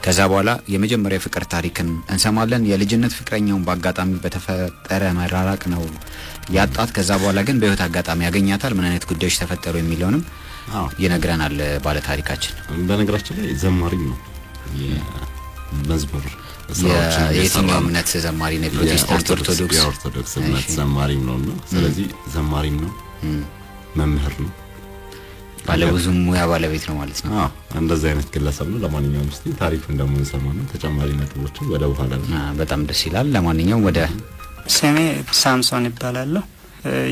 ከዛ በኋላ የመጀመሪያ ፍቅር ታሪክን እንሰማለን የልጅነት ፍቅረኛውን በአጋጣሚ በተፈጠረ መራራቅ ነው ያጣት ከዛ በኋላ ግን በህይወት አጋጣሚ ያገኛታል ምን አይነት ጉዳዮች ተፈጠሩ የሚለውንም ይነግረናል ባለ ታሪካችን በነገራችን ላይ ዘማሪም ነው የመዝሙር የየትኛው እምነት ዘማሪ ነው ፕሮቴስታንት ኦርቶዶክስ እምነት ዘማሪም ነውና ስለዚህ ዘማሪም ነው መምህር ነው ባለብዙ ሙያ ባለቤት ነው ማለት ነው እንደዚህ አይነት ግለሰብ ነው ለማንኛውም እስቲ ታሪኩን እንደምንሰማው ተጨማሪ ነጥቦችን ወደ በኋላ በጣም ደስ ይላል ለማንኛውም ወደ ስሜ ሳምሶን ይባላል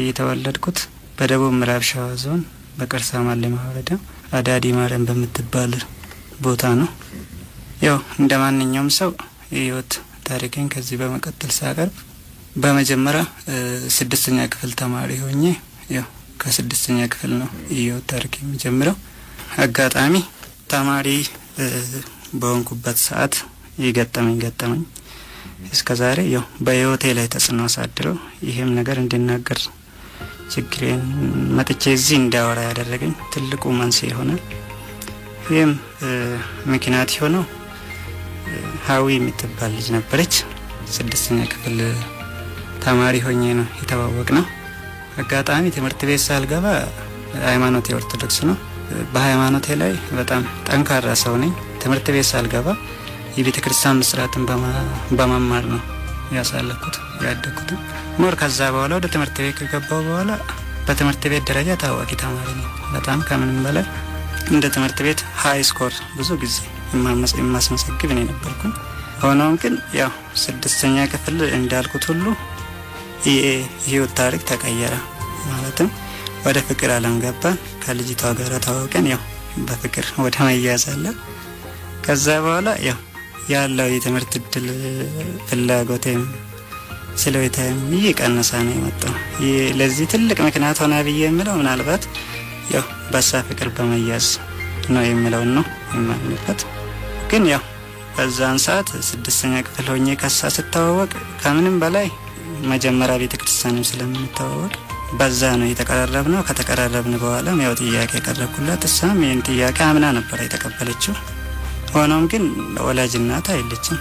የተወለድኩት በደቡብ ምዕራብ ሸዋ ዞን በቀርሳ ማለማ ወረዳ አዳዲ ማርያም በምትባል ቦታ ነው ያው እንደማንኛውም ሰው የህይወት ታሪኬን ከዚህ በመቀጠል ሳቀርብ በመጀመሪያ 6ኛ ክፍል ተማሪ ሆኜ ያው ከ6ኛ ክፍል ነው የህይወት ታሪክ የሚጀምረው አጋጣሚ ተማሪ በሆንኩበት ሰዓት ይገጠመኝ እስከዛሬ ያው በህይወቴ ላይ ተጽዕኖ አሳድረው ይሄም ነገር እንድናገር ችግሬን መጥቼ እዚህ እንዳወራ ያደረገኝ ትልቁ መንስኤ ሆነ ይሄም ምክንያት ሆነው ሃዊ የምትባል ልጅ ነበረች 6ኛ ክፍል ተማሪ ሆኜ ነው የተዋወቅነው አጋጣሚ ትምህርት ቤት ሳልገባ ሃይማኖቴ ኦርቶዶክስ ነው በሃይማኖቴ ላይ በጣም ጠንካራ ሰው ነኝ ትምህርት ቤት ሳልገባ የቤተክርስቲያን መስራትን በመማር ነው ያሳለኩት ያደኩት ሞር ከዛ በኋላ ወደ ትምህርት ቤት ከገባው በኋላ በትምህርት ቤት ደረጃ ታዋቂ ተማሪ ነኝ በጣም ከምንም በላይ እንደ ትምህርት ቤት ሃይ ስኮር ብዙ ጊዜ የማስመሰግብ እኔ ነበርኩ ሆኖም ግን ያው 6ኛ ክፍል እንዳልኩት ሁሉ የህይወት ታሪክ ተቀየረ ማለትም ወደ ፍቅር ዓለም ገባን ከልጅቷ ጋር ተዋወቀን ያው በፍቅር ወደ መያዝ አለ ከዛ በኋላ ያው ያለው የትምህርት እድል ፍላጎቴም ስለወይታም ይቀነሳ ነው የመጣው ለዚህ ትልቅ ምክንያት ሆነ ብዬ የምለው ምናልባት ያው በሳ ፍቅር በመያዝ ነው የምለው ነው የማንበት ግን ያው በዛን ሰዓት 6ኛ ክፍል ሆኜ ከሳ ተዋወቅ ከምንም በላይ መጀመሪያ ቤተክርስቲያንም ስለምንተዋወቅ በዛ ነው የተቀራረብነው ከተቀራረብን በኋላ ያው ጥያቄ ቀረብኩላት እሷም ይሄን ጥያቄ አምና ነበር የተቀበለችው ሆኖም ግን ወላጅ እናት አይደለችም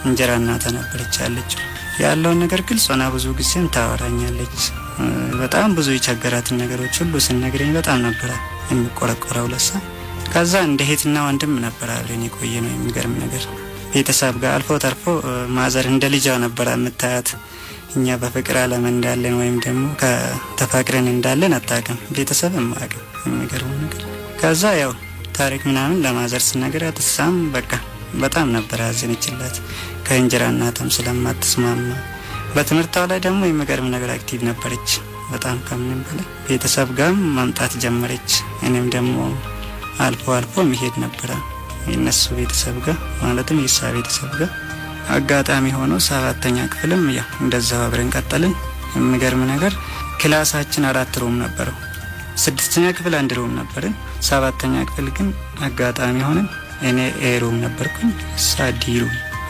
እንጀራ እናት ነበረች ያለችው ያለውን ነገር ግልጽ ሆና ብዙ ጊዜም ታወራኛለች በጣም ብዙ የቸገራትን ነገሮች ሁሉ ስንነግረኝ በጣም ነበር የሚቆረቆረው ለሳ ከዛ እንደ ሄትና ወንድም ነበር አብረን የቆየነው የሚገርም ነገር ቤተሰብ ጋር አልፎ ተርፎ ማዘር እንደ ልጇ ነበር የምታያት እኛ በፍቅር ዓለም እንዳለን ወይም ደግሞ ከተፋቅረን እንዳለን አጣቀም ቤተሰብም አቀም የሚገርም ነገር ከዛ ያው ታሪክ ምናምን ለማዘር ስነግራት እሷም በቃ በጣም ነበር ያዘነችላት ከእንጀራ እናትም ስለማትስማማ በትምህርቷ ላይ ደግሞ የሚገርም ነገር አክቲቭ ነበረች በጣም ከምንም በላይ ቤተሰብ ጋር ማምጣት ጀመረች እኔም ደግሞ አልፎ መሄድ ነበር የነሱ ቤተሰብ ጋር ማለትም የሳ ቤተሰብ ጋር አጋጣሚ ሆኖ 7ኛ ክፍልም ያው እንደዛው አብረን ቀጠልን የሚገርም ነገር ክላሳችን 4 ሩም ነበረው 6ኛ ክፍል 1 ሩም ነበርን 7ኛ ክፍል ግን አጋጣሚ ሆነን እኔ ኤ ሩም ነበርኩኝ ሳዲ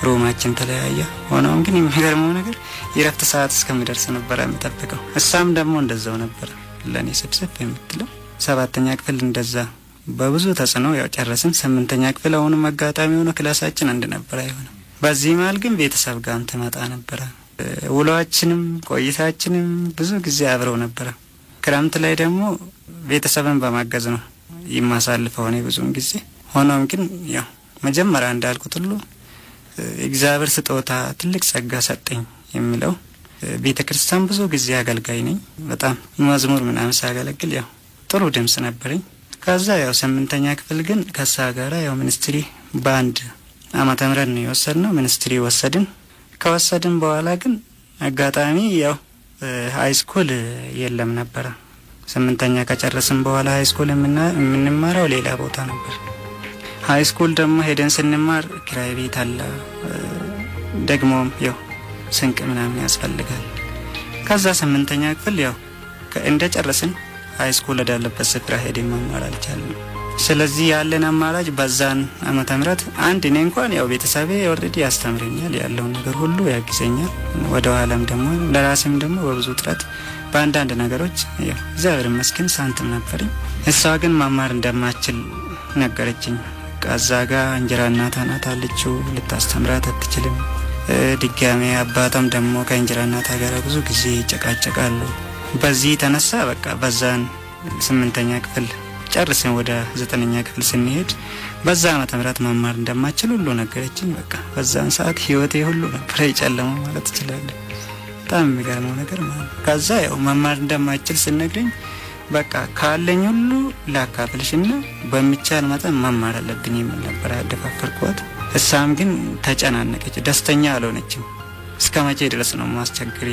ሩማችን ተለያየ ሆኖም ግን የሚገርመው ነገር የረፍት ሰዓት እስከሚደርስ ነበር የምጠብቀው እሷም ደግሞ እንደዛው ነበር ለኔ ስብስብ የምትለው 7ኛ ክፍል እንደዛ በብዙ ተጽዕኖ ያው ጨረስን 8ኛ ክፍል አሁንም አጋጣሚ ሆኖ ክላሳችን አንድ ነበር አይሆንም በዚህ መሃል ግን ቤተሰብ ጋር ተመጣ ነበር ውሏችንም ቆይታችንም ብዙ ጊዜ አብረው ነበር ክረምት ላይ ደግሞ ቤተሰብን በማገዝ ነው ይማሳልፈው ነው ብዙም ጊዜ ሆኖም ግን ያው መጀመሪያ እንዳልኩት ሁሉ እግዚአብሔር ስጦታ ትልቅ ጸጋ ሰጠኝ የሚለው ቤተክርስቲያን ብዙ ጊዜ አገልጋይ ነኝ በጣም መዝሙር ምናምን ሳገለግል ያው ጥሩ ድምጽ ነበርኝ ከዛ ያው 8ኛ ክፍል ግን ከሳ ጋራ ያው ሚኒስትሪ ባንድ አመተ ምህረት ነው የወሰድነው ሚኒስትሪ ከወሰድን በኋላ ግን አጋጣሚ ያው ሃይ ስኩል የለም ነበር 8ኛ ከጨረስን በኋላ ሃይ ስኩል የምንማረው ሌላ ቦታ ነበር ሃይ ስኩል ደግሞ ሄደን ስንማር ክራይ ቤት አለ ደግሞ ያው ስንቅ ምናምን ያስፈልጋል ከዛ 8ኛ ክፍል ያው እንደጨረስን ሃይ ስኩል ወዳለበት ስፍራ ሄደን መማር አልቻልንም ስለዚህ ያለን አማራጭ በዛን አመተ ምህረት አንድ እኔ እንኳን ያው ቤተሰቤ ኦሬዲ ያስተምረኛል ያለው ነገር ሁሉ ያግዘኛል ወደ ዓለም ደግሞ ለራሴም ደግሞ በብዙ ጥረት በአንዳንድ ነገሮች ያው እግዚአብሔር ይመስገን ሳንቲም ነበርኝ እሷ ግን መማር እንደማትችል ነገረችኝ አዛጋ እንጀራ እናት ናት አለችው ልታስተምራት አትችልም ድጋሜ አባቷም ደግሞ ከእንጀራ እናት ጋር ብዙ ጊዜ ይጨቃጨቃሉ በዚህ ተነሳ በቃ በዛን 8ኛ ክፍል ጨርሰን ወደ 9ኛ ክፍል ስንሄድ በዛ ዓመተ ምህረት መማር እንደማችል ሁሉ ነገረችኝ በቃ በዛን ሰዓት ህይወቴ ሁሉ ነበር የጨለመው ማለት ይችላል በጣም የሚገርመው ነገር ማለት ከዛ ያው መማር እንደማችል ሲነግረኝ በቃ ካለኝ ሁሉ ላካፍልሽና በሚቻል መጠን መማር አለብኝ የሚል ነበር ያደፋፈርኳት እሷም ግን ተጨናነቀች ደስተኛ አልሆነችም እስከመቼ ድረስ ነው ማስቸገሪ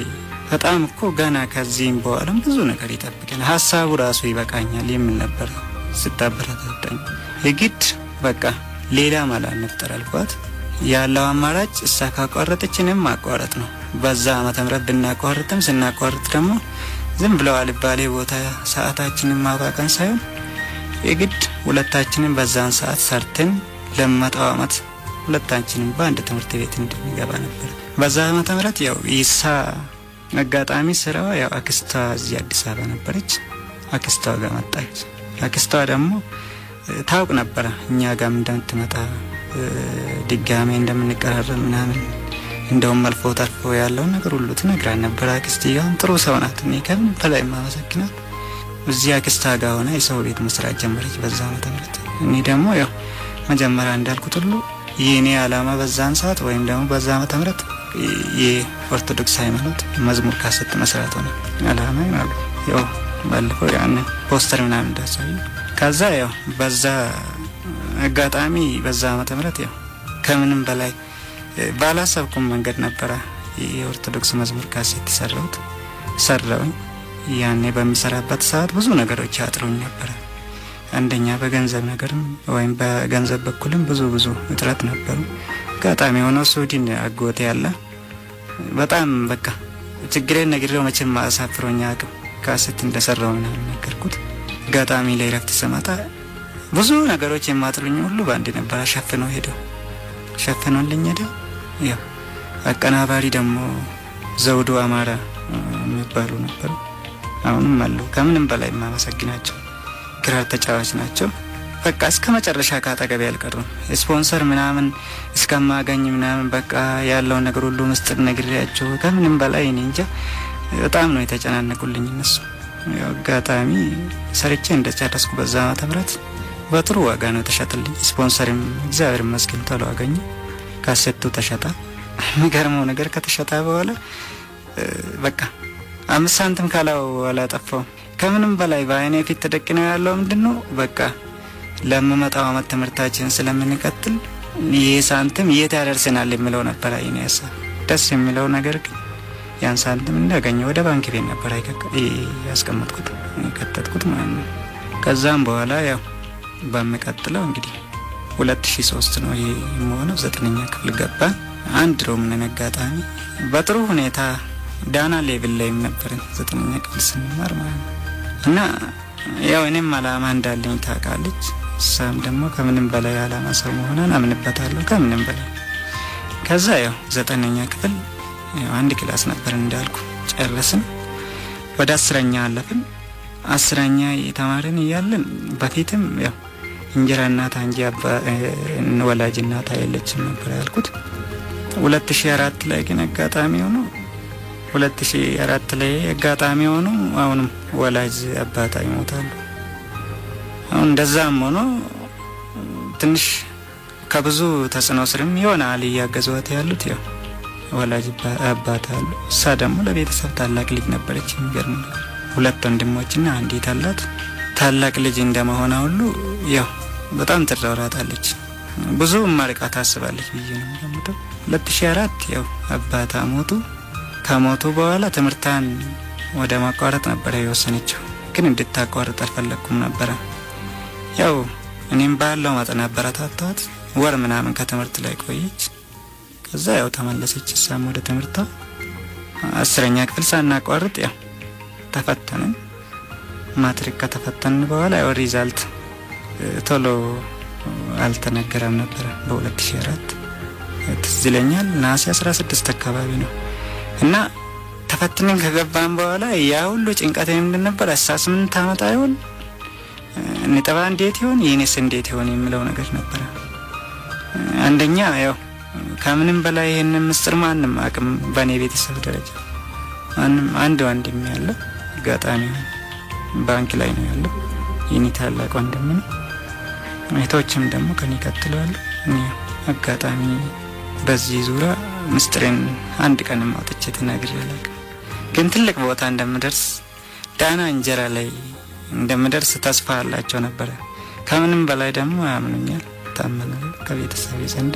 በጣም እኮ ገና ከዚህም በኋላም ብዙ ነገር ይጠብቀናል ሐሳቡ ራሱ ይበቃኛል የሚል ነበር ስታበረታታኝ የግድ በቃ ሌላ ማላ ነፍጠር አልኳት ያለው አማራጭ እሷ ካቋረጠችንም ማቋረጥ ነው በዛ ዓመተ ምህረት ብናቋርጥም ስናቋርጥ ደግሞ ዝም ብለው አልባሌ ቦታ ሰዓታችንን ማባከን ሳይሆን የግድ ሁለታችንን በዛን ሰዓት ሰርተን ለመጣው ዓመት ሁለታችንን በአንድ ትምህርት ቤት እንድንገባ ነበር በዛ ዓመተ ምህረት ያው ይሳ አጋጣሚ ስራዋ ያው አክስቷ እዚህ አዲስ አበባ ነበረች አክስቷ ጋር መጣች አክስቷ ደግሞ ታውቅ ነበር እኛ ጋር እንደምትመጣ ድጋሜ እንደምንቀራረብ ምናምን እንደውም አልፎ ተርፎ ያለው ነገር ሁሉ ትነግራን ነበር አክስቲያም ጥሩ ሰው ናት እኔ ከምን በላይ ማመሰግናት እዚህ አክስቷ ጋር ሆነ የሰው ቤት መስራት ጀመረች በዛ ዓመተ ምህረት እኔ ደግሞ ያው መጀመሪያ እንዳልኩት ሁሉ የኔ ዓላማ በዛን ሰዓት ወይም ደግሞ በዛ ዓመተ ምህረት የኦርቶዶክስ ሃይማኖት መዝሙር ካሰት መስራት ሆነ ዓላማ ነው ያው ባለፈው ያን ፖስተር ምናምን እንዳሳዩ ከዛ ያው በዛ አጋጣሚ በዛ ዓመተ ምህረት ያው ከምንም በላይ ባላሰብኩም መንገድ ነበር የኦርቶዶክስ መዝሙር ካሰት ሰራው ያኔ በሚሰራበት ሰዓት ብዙ ነገሮች ያጥሩኝ ነበር አንደኛ በገንዘብ ነገርም ወይም በገንዘብ በኩልም ብዙ እጥረት ነበር አጋጣሚ ሆኖ ሱዲን አጎቴ ያለ በጣም በቃ ችግሬን ነግሬው መቼም ማሳፍሮኛ አቅም ካሰት እንደሰራው ነው ነገርኩት አጋጣሚ ላይ ረፍት ሰማታ ብዙ ነገሮች የማጥሩኝ ሁሉ ባንድ ነበር ሸፈነልኝ ሄደ ያው አቀናባሪ ደግሞ ዘውዱ አማራ የሚባሉ ነበር አሁንም አሉ ከምንም በላይ ማመሰግናቸው ክራር ተጫዋች ናቸው በቃ እስከ መጨረሻ ካጠገብ ያልቀረው ስፖንሰር ምናምን እስከማገኝ ምናምን በቃ ያለው ነገር ሁሉ መስጠት ነግሬያቸው ከምንም በላይ እኔ እንጃ በጣም ነው የተጨናነቁልኝ እነሱ ያው አጋጣሚ ሰርቼ እንደጨረስኩ በዛ ዓመተ ምህረት በጥሩ ዋጋ ነው ተሸጠልኝ ስፖንሰርም እግዚአብሔር ይመስገን ተለው አገኘ ካሰቱ ተሸጣ የሚገርመው ነገር ከተሸጣ በኋላ በቃ 5 ሳንቲም ካላው አላጠፋው ከምንም በላይ በአይኔ ፊት ተደቅነው ያለው ምንድነው በቃ ለምመጣው ዓመት ትምህርታችን ስለምንቀጥል ይሄ ሳንቲም የት ያደርሰናል የሚለው ነበር አይኔ ደስ የሚለው ነገር ግን ያን ሳንቲም እንዳገኘው ወደ ባንክ ቤት ነበር ያስቀመጥኩት ከተጥኩት ማለት ነው ከዛም በኋላ ያው በመቀጠለው እንግዲህ 2003 ነው የሞነው 9ኛ ክፍል ገባ አንድ ሮም ነጋጣሚ በጥሩ ሁኔታ ዳና ሌቭል ላይ ነበር 9ኛ ክፍል ስንማር ማለት ነው እና ያው እኔም ዓላማ እንዳለኝ ታውቃለች ሳም ደግሞ ከምንም በላይ ዓላማ ሰው መሆኑን አምንበታለሁ ከምንም በላይ ከዛ ያው 9ኛ ክፍል ያው አንድ ክላስ ነበር እንዳልኩ ጨረስን ወደ 10ኛ አለፍን 10ኛ የተማረን ይያለን በፊትም ያው እንጀራ እናት አንጂ ወላጅ እናት አይለችም ነበር ያልኩት 2004 ላይ ግን አጋጣሚ ሆኖ 2004 ላይ አጋጣሚ ሆኖ አሁንም ወላጅ አባት አይሞታሉ አሁን እንደዛም ሆኖ ትንሽ ከብዙ ተጽዕኖ ስርም ይሆናል ያገዘዋት ያሉት ያው ወላጅ አባት አሉ ሳደም ለቤተሰብ ታላቅ ልጅ ነበረች የሚገርም ሁለት ወንድሞችና አንዲት አላት ታላቅ ልጅ እንደመሆኗ ሁሉ ያው በጣም ትራራታለች ብዙ ማርቃ ታስባለች ብዬ ነው የምገምተው 2004 ያው አባታ ከሞቱ በኋላ ትምህርታን ወደ ማቋረጥ ነበር የወሰነችው ግን እንድታቋርጥ አልፈለኩም ነበር ያው እኔም ባለው መጠን አበረታታት ወር ምናምን ከትምህርት ላይ ቆየች ከዛ ያው ተመለሰች ሳም ወደ ትምህርቷ 10ኛ ክፍል ሳናቋርጥ ያው ተፈተንን ማትሪክ ከተፈተንን በኋላ ያው ሪዛልት ቶሎ አልተነገረም ነበር በ2004 ትዝለኛል ናሲ 16 አካባቢ ነው እና ተፈትነን ከገባን በኋላ ያ ሁሉ ጭንቀት ምንድን ነበር 18 አመት አይሆን ንጠባ እንዴት ይሆን የኔስ እንዴት ይሆን የሚለው ነገር ነበር አንደኛ ያው ከምንም በላይ ይሄንን ምስጢር ማንም አቅም በኔ ቤተሰብ ደረጃ ማንም አንድ ወንድም ያለው አጋጣሚ ባንክ ላይ ነው ያለው የኔ ታላቅ ወንድም ነው። እህቶችም ደግሞ ከኔ ቀጥለዋል። እኔ አጋጣሚ በዚህ ዙሪያ ምስጢርን አንድ ቀን ማውጥቼ ተናግሬያለሁ። ግን ትልቅ ቦታ እንደምደርስ ዳና እንጀራ ላይ እንደምደርስ ተስፋ አላቸው ነበር። ከምንም በላይ ደግሞ ያምኑኛል፣ ታመናል ከቤተሰብ ዘንድ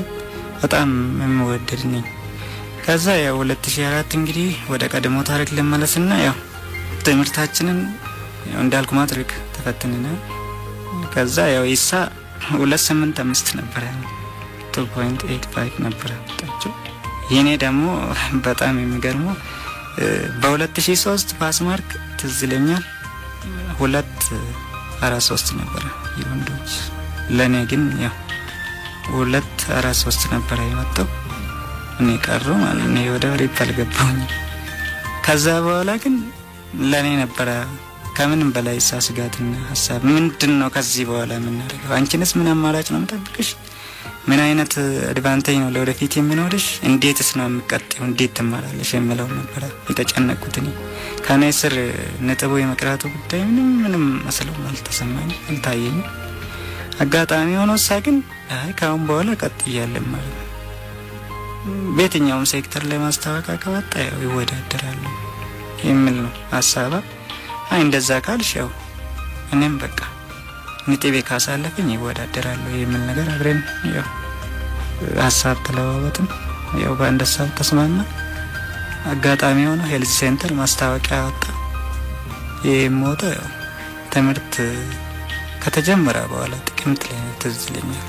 በጣም የምወደድ ነኝ። ከዛ ያው 2004 እንግዲህ ወደ ቀድሞ ታሪክ ልመለስና ያው ትምህርታችንን ያው እንዳልኩ ማትሪክ ተፈትነናል። ከዛ ያው ኢሳ 285 ነበር 2.85 ነበር ታቸው። የኔ ደግሞ በጣም የሚገርመው በ2003 ፓስ ማርክ ትዝ ይለኛል 2.43 ነበር የወንዶች። ለኔ ግን ያው 2.43 ነበር የመጣው። እኔ ቀሩ ማለት ነው ወደ ሪፓል ገባሁኝ። ከዛ በኋላ ግን ለኔ ነበር ከምንም በላይ ሳስጋትና ሐሳብ ምንድነው ከዚህ በኋላ ምን እናደርገው? አንቺንስ ምን አማራጭ ነው የምጠብቅሽ? ምን አይነት አድቫንቴጅ ነው ለወደፊት የሚኖርሽ? እንዴትስ ነው የምትቀጥይው? እንዴት ትማራለሽ የሚለው ነበር የተጨነቅኩት። እኔ ከኔ ስር ነጥቡ የመቅራቱ ጉዳይ ምንም መስለው አልተሰማኝ አልታየኝ። አጋጣሚ ሆኖ ሳይግን አይ ካሁን በኋላ ቀጥያለሁ ማለት ነው። በየትኛውም ሴክተር ላይ ማስተዋወቅ ከወጣ ያው ይወዳደራሉ የሚል ነው ሐሳባ። አይ እንደዛ ካልሽ ያው እኔም በቃ ንጤቤ ካሳለፈኝ ይወዳደራሉ የሚል ነገር አብረን ያው ሐሳብ ተለዋወጥን። ያው በአንድ ሐሳብ ተስማማ። አጋጣሚ ሆኖ ሄልዝ ሴንተር ማስታወቂያ ወጣ። የሞተ ያው ትምህርት ከተጀመረ በኋላ ጥቅምት ላይ ትዝ ይለኛል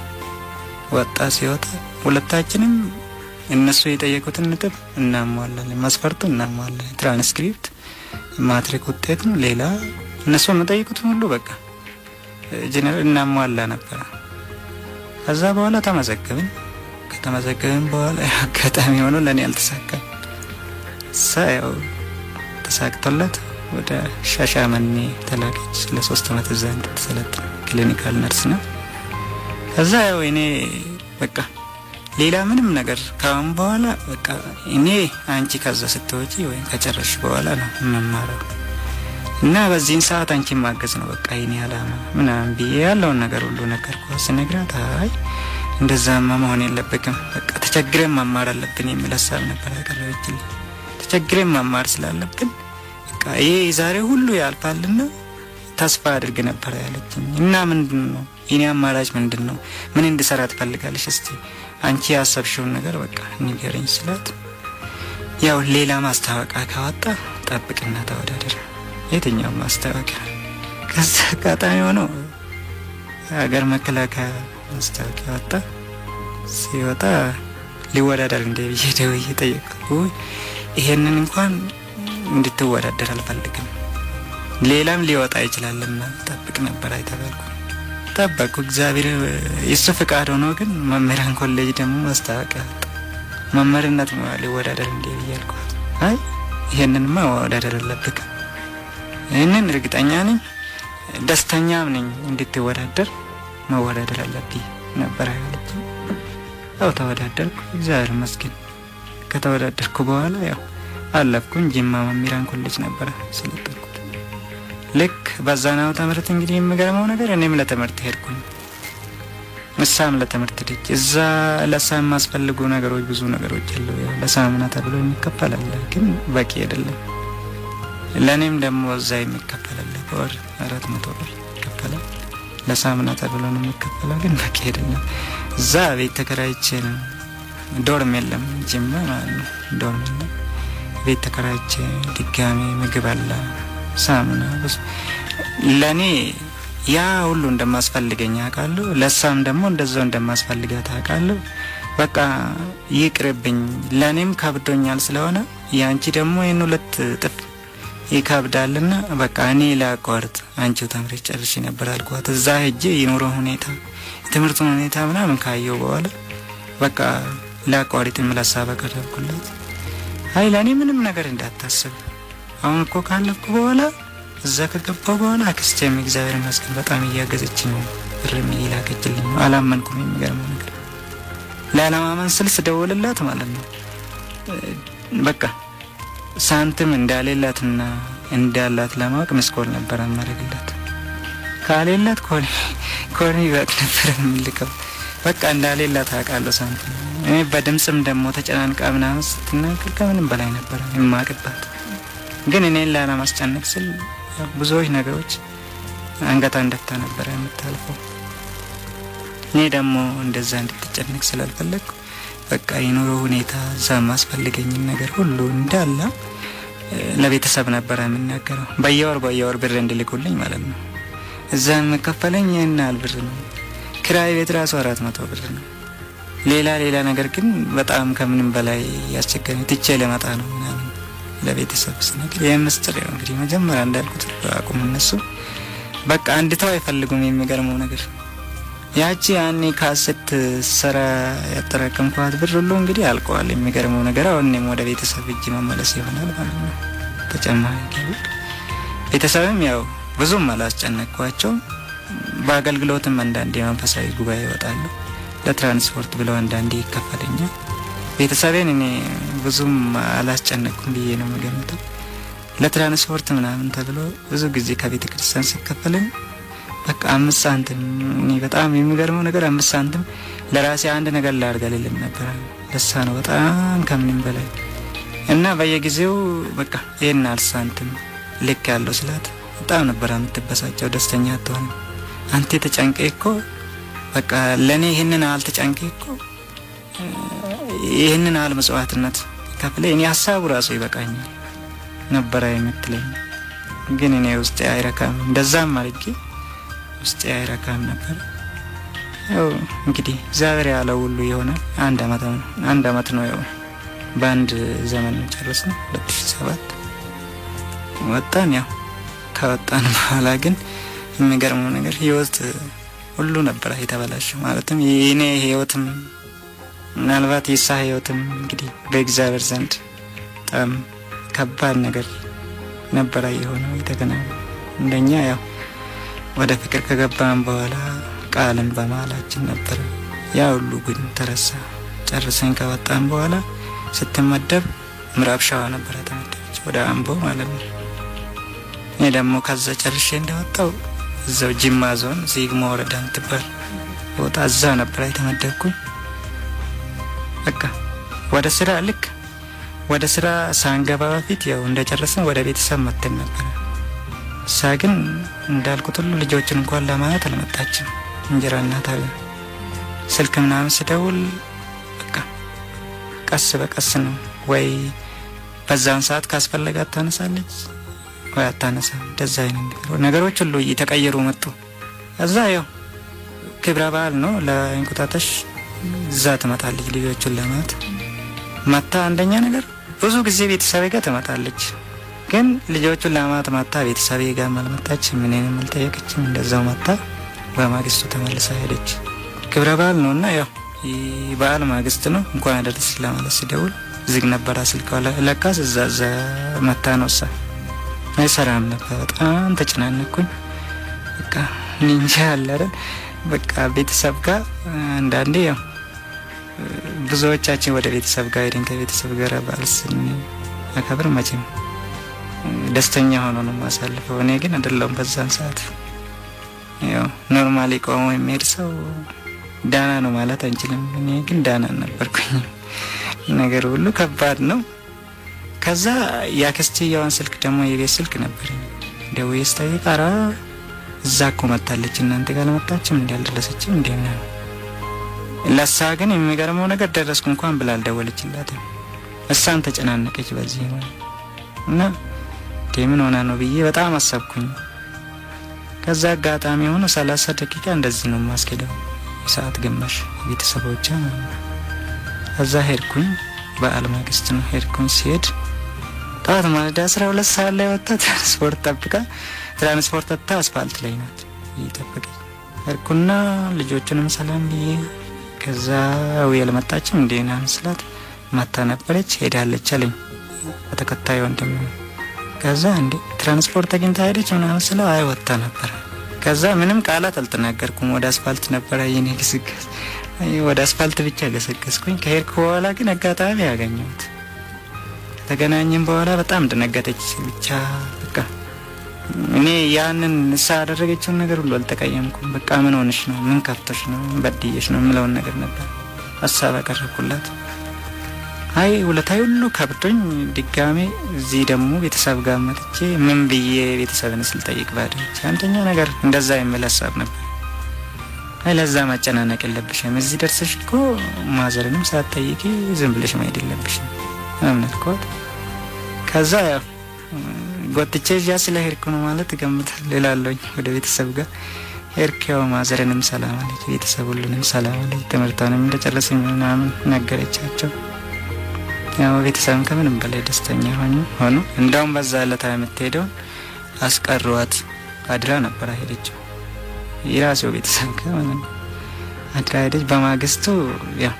ወጣ። ሲወጣ ሁለታችንም እነሱ የጠየቁትን ነጥብ እናሟላለን፣ መስፈርቱን እናሟላለን፣ ትራንስክሪፕት ማትሪክ ውጤት ነው ሌላ እነሱ የጠየቁትን ሁሉ በቃ ጀነራል እናሟላ ነበር። ከዛ በኋላ ተመዘገብን። ከተመዘገብን በኋላ አጋጣሚ ሆኖ ለኔ አልተሳካም። ሳይው ተሳክቶለት ወደ ሻሻመኔ ተላከች ለ3 አመት እዛ እንድትሰለጥን ክሊኒካል ነርስ ነው። ከዛ ያው እኔ በቃ ሌላ ምንም ነገር ካሁን በኋላ በቃ እኔ አንቺ ከዛ ስትወጪ ወይ ከጨረሽ በኋላ ነው መማረው እና በዚህን ሰዓት አንቺ ማገዝ ነው በቃ የኔ አላማ ምናምን ብዬ ያለውን ነገር ሁሉ ነገርኳት። ስነግራት አይ እንደዛማ መሆን የለበትም በቃ ተቸግረን መማር አለብን የሚል ሐሳብ ነበር ያቀረበችልኝ። ተቸግረን መማር ስላለብን በቃ ይሄ ዛሬ ሁሉ ያልፋልና ተስፋ አድርግ ነበር ያለችኝ። እና ምንድነው የኔ አማራጭ ምንድነው? ምን እንድሰራ ትፈልጋለሽ? እስቲ አንቺ ያሰብሽውን ነገር በቃ ንገረኝ ስላት ያው ሌላ ማስታወቂያ ካወጣ ጠብቅና ተወዳደር የትኛው ማስታወቂያ። ከዛ አጋጣሚ ሆኖ ሀገር መከላከያ ማስታወቂያ ወጣ። ሲወጣ ሊወዳደር እንደ ብዬ ጠየቅኩ። ይሄንን እንኳን እንድትወዳደር አልፈልግም ሌላም ሊወጣ ይችላልና ጠብቅ ነበር አይተባልኩ። ጠበቅኩ። እግዚአብሔር የሱ ፍቃድ ሆኖ ግን መምህራን ኮሌጅ ደግሞ ማስታወቂያ ወጣ። መምህርነት ሊወዳደር እንደ ብያልኩ አይ ይሄንንማ ወዳደር አለብክ እኔን እርግጠኛ ነኝ ደስተኛም ነኝ እንድትወዳደር መወዳደር አለብኝ ነበር ያለችኝ። አው ተወዳደርኩ እግዚአብሔር ይመስገን። ከተወዳደርኩ በኋላ ያው አለፍኩኝ። ጅማ መምህራን ኮሌጅ ነበር ስለጠቁት። ልክ በዛናው ትምህርት እንግዲህ የሚገርመው ነገር እኔም ለትምህርት ሄድኩኝ። እሳም ለትምህርት ሄድኩ። እዛ ለሳም ማስፈልጉ ነገሮች ብዙ ነገሮች አሉ። ያው ለሳምና ተብሎ የሚከፈላል ግን በቂ አይደለም። ለኔም ደግሞ እዛ የሚከፈላል በወር 400 ብር ይከፈላል። ለሳምና ተብሎ ነው የሚከፈለው ግን በቂ አይደለም። እዛ ቤት ተከራይቼ ነው ዶርም የለም ጅማ ማለት ነው ዶርም የለም። ቤት ተከራይቼ ድጋሚ ምግብ አለ ሳምና ብዙ ለኔ ያ ሁሉ እንደማስፈልገኝ አውቃለሁ። ለሳም ደግሞ እንደዛው እንደማስፈልጋት አውቃለሁ። በቃ ይቅርብኝ ለኔም ካብዶኛል ስለሆነ ያንቺ ደግሞ ይሄን ሁለት ጥፍ ይከብዳልና በቃ እኔ ላቋርጥ አንቺው ተምረሽ ጨርሽ ነበር አልኳት። እዛ ሄጄ የኑሮ ሁኔታ ትምህርቱን ሁኔታ ምናምን ካየው በኋላ በቃ ላቋርጥ ሐሳብ አቀረብኩላት። አይ ለኔ ምንም ነገር እንዳታስብ አሁን እኮ ካለፍኩ በኋላ እዛ ከገባው በኋላ አክስቴም እግዚአብሔር ይመስገን በጣም እያገዘችኝ ነው። ብርም ይላከችልኝ። አላመንኩም የሚገርመው ነገር ላለማመን ስል ስደውልላት ማለት ነው በቃ ሳንቲም እንዳሌላትና እንዳላት ለማወቅ መስኮል ነበር ማረግላት ካሌላት ኮኒ በቃ ነበር ምልከው በቃ እንዳሌላት አቃለው ሳንቲም እኔ በድምጽም ደሞ ተጨናንቃ ምናምን ስትናገር ከምንም በላይ ነበር የማቅባት ግን እኔን ላለማስጨነቅ ስል ብዙዎች ነገሮች አንገታ እንደፍታ ነበር የምታልፈው እኔ ደሞ እንደዛ እንድትጨነቅ ስላልፈለኩ በቃ የኑሮ ሁኔታ ዛማስ ፈልገኝ ነገር ሁሉ እንዳለ ለቤተሰብ ነበር የምናገረው በየወር ብር እንድልኩልኝ ማለት ነው እዛም መከፈለኝ እና ብር ነው ክራይ ቤት ራሱ 400 ብር ነው ሌላ ነገር ግን በጣም ከምንም በላይ ያስቸገረኝ ትቼ ለማጣ ነው ምናምን ለቤተሰብ ስነግር የምስጥር ነው እንግዲህ መጀመሪያ እንዳልኩት አቁም እነሱ በቃ አንድታው አይፈልጉም የሚገርመው ነገር ያቺ ያኔ ካሰት ሰራ ያጠራቀምኳት ብር ሁሉ እንግዲህ አልቋል የሚገርመው ነገር አሁንም ወደ ቤተሰብ እጅ መመለስ ይሆናል ማለት ነው ተጨማሪ ቤተሰብም ያው ብዙም አላስጨነቅኳቸው በአገልግሎትም አንዳንዴ መንፈሳዊ ጉባኤ ይወጣሉ ለትራንስፖርት ብለው አንዳንዴ ይከፈለኛል ቤተሰቤን እኔ ብዙም አላስጨነቅኩም ብዬ ነው የምገምተው ለትራንስፖርት ምናምን ተብሎ ብዙ ጊዜ ከቤተ ክርስቲያን ሲከፈለኝ በቃ 5 ሳንቲም እኔ በጣም የሚገርመው ነገር 5 ሳንቲም ለራሴ አንድ ነገር ላርጋለልኝ ነበር ለሳ ነው በጣም ከምንም በላይ እና በየጊዜው በቃ ይሄን 4 ሳንቲም ልክ ያለው ስላት በጣም ነበር የምትበሳጨው ደስተኛ አትሆን አንተ ተጨንቀይኮ በቃ ለኔ ይሄንን አልተጨንቀይኮ ይሄንን አልመስዋዕትነት ከፍለ እኔ ሐሳቡ ራሱ ይበቃኛል ነበር የምትለኝ ግን እኔ ውስጥ አይረካም እንደዛም አልቂ ውስጥ አይረካም ነበር ያው እንግዲህ እግዚአብሔር ያለው ሁሉ ይሆናል አንድ አመት ነው ያው ባንድ ዘመን ጨርሰን 2007 ወጣን ያው ከወጣን በኋላ ግን የሚገርመው ነገር ህይወት ሁሉ ነበር የተበላሸው ማለትም የኔ ህይወትም ምናልባት የሳ ህይወትም እንግዲህ በእግዚአብሔር ዘንድ በጣም ከባድ ነገር ነበር የሆነው የተገናኘው እንደኛ ያው ወደ ፍቅር ከገባን በኋላ ቃልን በማላችን ነበር ያ ሁሉ ግን ተረሳ ጨርሰን ከወጣን በኋላ ስትመደብ ምዕራብ ሸዋ ነበር ተመደበች ወደ አምቦ ማለት ነው እኔ ደግሞ ከዛ ጨርሼ እንደወጣው እዛው ጅማ ዞን ዚግሞ ወረዳ ተባል ወጣ እዛ ነበር የተመደብኩኝ በቃ ወደ ስራ ሳንገባ በፊት ያው እንደጨረሰን ወደ ቤተሰብ መጥተን ነበር ሳግን እንዳልኩት ሁሉ ልጆችን እንኳን ለማየት አልመጣችም እንጀራ እናታው ስልክ ምናምን ስደውል በቃ ቀስ በቀስ ነው ወይ በዛን ሰዓት ካስፈለጋት ታነሳለች ወይ አታነሳ እንደዛ አይነት ነገሮች ሁሉ እየተቀየሩ መጡ እዛ ያው ክብረ በዓል ነው ለእንቁጣጣሽ እዛ ትመጣለች ልጆቹን ለማየት ማታ አንደኛ ነገር ብዙ ጊዜ ቤተሰብ ጋር ትመጣለች ግን ልጆቹን ለማየት ማታ ቤተሰብ ጋር ማልመጣች ምንንም አልጠየቀችም እንደዛው ማታ በማግስቱ ተመልሳ ሄደች ክብረ በዓል ነውና ያው በዓል ማግስት ነው እንኳን አደረሰሽ ለማለት ሲደውል ዝግ ነበር ስልኳ ለካስ እዛ ማታ ነውሳ አይሰራም ነበር በጣም ተጨናነኩኝ በቃ ንንጃ አይደል በቃ ቤተሰብ ጋር አንዳንዴ ያው ብዙዎቻችን ወደ ቤተሰብ ጋር ሄደን ከቤተሰብ ጋር ባልስን አከብር መቼም ደስተኛ ሆኖ ነው ማሳልፈው እኔ ግን አይደለም በዛን ሰዓት ያው ኖርማሊ ቆሞ የሚሄድ ሰው ዳና ነው ማለት አንችልም እኔ ግን ዳና ነበርኩኝ ነገር ሁሉ ከባድ ነው ከዛ ያከስተያውን ስልክ ደግሞ የቤት ስልክ ነበር ደውዬ ስጠይቃራ እዛ እኮ መጣለች እናንተ ጋር ለመጣችም እንዲያልደረሰችም እንደና ለሳ ግን የሚገርመው ነገር ደረስኩ እንኳን ብላ አልደወለችላት እሷን ተጨናነቀች በዚህ ነው እና ደምን ሆና ነው ብዬ በጣም አሰብኩኝ ከዛ አጋጣሚ ሆኖ 30 ደቂቃ እንደዚህ ነው ማስከደው ሰዓት ግማሽ ቤተሰቦቿ እዛ ሄድኩኝ በዓል ማግስት ነው ሄድኩኝ ሲሄድ ጣት ማለዳ 12 ሰዓት ላይ ወጣ ትራንስፖርት ተታ አስፋልት ላይ ናት ይተፈቀ ሄድኩና ልጆቹንም ሰላም ብዬ ከዛ ወይል መጣችም እንደና መስላት ማታ ነበረች ሄዳለች አለኝ በተከታዩ ወንድም ከዛ እንዴ ትራንስፖርት አግኝታ ሄደች ምናምን ስለ አይወጣ ነበር ከዛ ምንም ቃላት አልተናገርኩም ወደ አስፋልት ነበር የኔ ግስግስ ወደ አስፋልት ብቻ ገሰገስኩኝ። ከሄድኩ በኋላ ግን አጋጣሚ ያገኘሁት ተገናኘን። በኋላ በጣም ደነገጠች። ብቻ በቃ እኔ ያንን ሳደረገችውን ነገር ሁሉ አልተቀየምኩም። በቃ ምን ሆነሽ ነው? ምን ከፍተሽ ነው? በድየሽ ነው? የምለውን ነገር ነበር ሀሳብ አቀረብኩላት። አይ ውለታዬ ሁሉ ከብዶኝ ድጋሜ እዚህ ደግሞ ቤተሰብ ጋር መጥቼ ምን ብዬ ቤተሰብን ስልጠይቅ ባደረች አንደኛ ነገር እንደዛ የሚል ሀሳብ ነበር። አይ ለዛ ማጨናነቅ የለብሽም፣ እዚህ ደርሰሽ እኮ ማዘርንም ሳትጠይቂ ዝም ብለሽ መሄድ የለብሽም አምነትኳት። ከዛ ጎትቼ እዚያ ስለሄድኩ ነው ማለት እገምታለሁ እላለሁኝ። ወደ ቤተሰብ ጋር ሄድኩ። ማዘርንም ሰላም አለች፣ ቤተሰብ ሁሉንም ሰላም አለች። ትምህርቷንም እንደጨረሰኝ ምናምን ነገረቻቸው። ያው ቤተሰብም ከምንም በላይ ደስተኛ ሆኑ። እንደውም በዛ ዕለት የምትሄደው አስቀሯት። አድራ ነበር ሄደችው የራሴው ቤተሰብ ጋር አድራ ሄደች። በማግስቱ ያው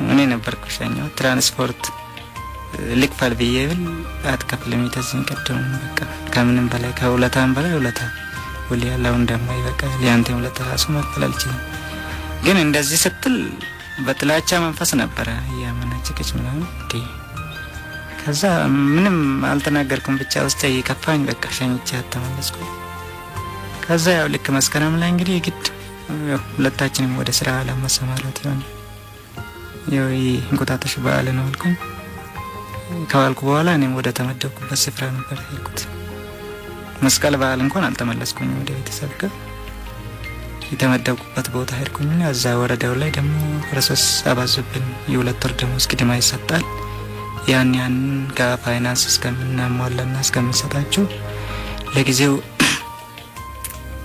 እኔ ነበርኩ ሸኛው። ትራንስፖርት ልክፈል ብዬ ብል አትከፍልም የተዝን ቀደም በቃ ከምንም በላይ ከውለታም በላይ ውለታ ሁሉ ያለው እንደማይበቃ ሊያንተ ውለታ ራሱ መክፈል አልችልም። ግን እንደዚህ ስትል በጥላቻ መንፈስ ነበር ያመናጨቀች ምናምን እንዴ። ከዛ ምንም አልተናገርኩም። ብቻ ውስጥ ይከፋኝ በቃ ሸኝቼ ተመለስኩ። ከዛ ያው ልክ መስከረም ላይ እንግዲህ ግድ ሁለታችንም ወደ ስራ ለማሰማራት ይሆን ያው እንቁጣጣሽ በዓል ነው አልኩኝ። ከዋልኩ በኋላ እኔም ወደ ተመደብኩበት ስፍራ ነበር ሄድኩት። መስቀል በዓል እንኳን አልተመለስኩኝ ወደ ቤተሰብ ጋር። የተመደብኩበት ቦታ ሄድኩኝና እዛ ወረዳው ላይ ደግሞ ፕሮሰስ አባዙብን። የሁለት ወር ደሞዝ ቅድማ ይሰጣል። ያን ከፋይናንስ እስከምናሟላና እስከምንሰጣቸው ለጊዜው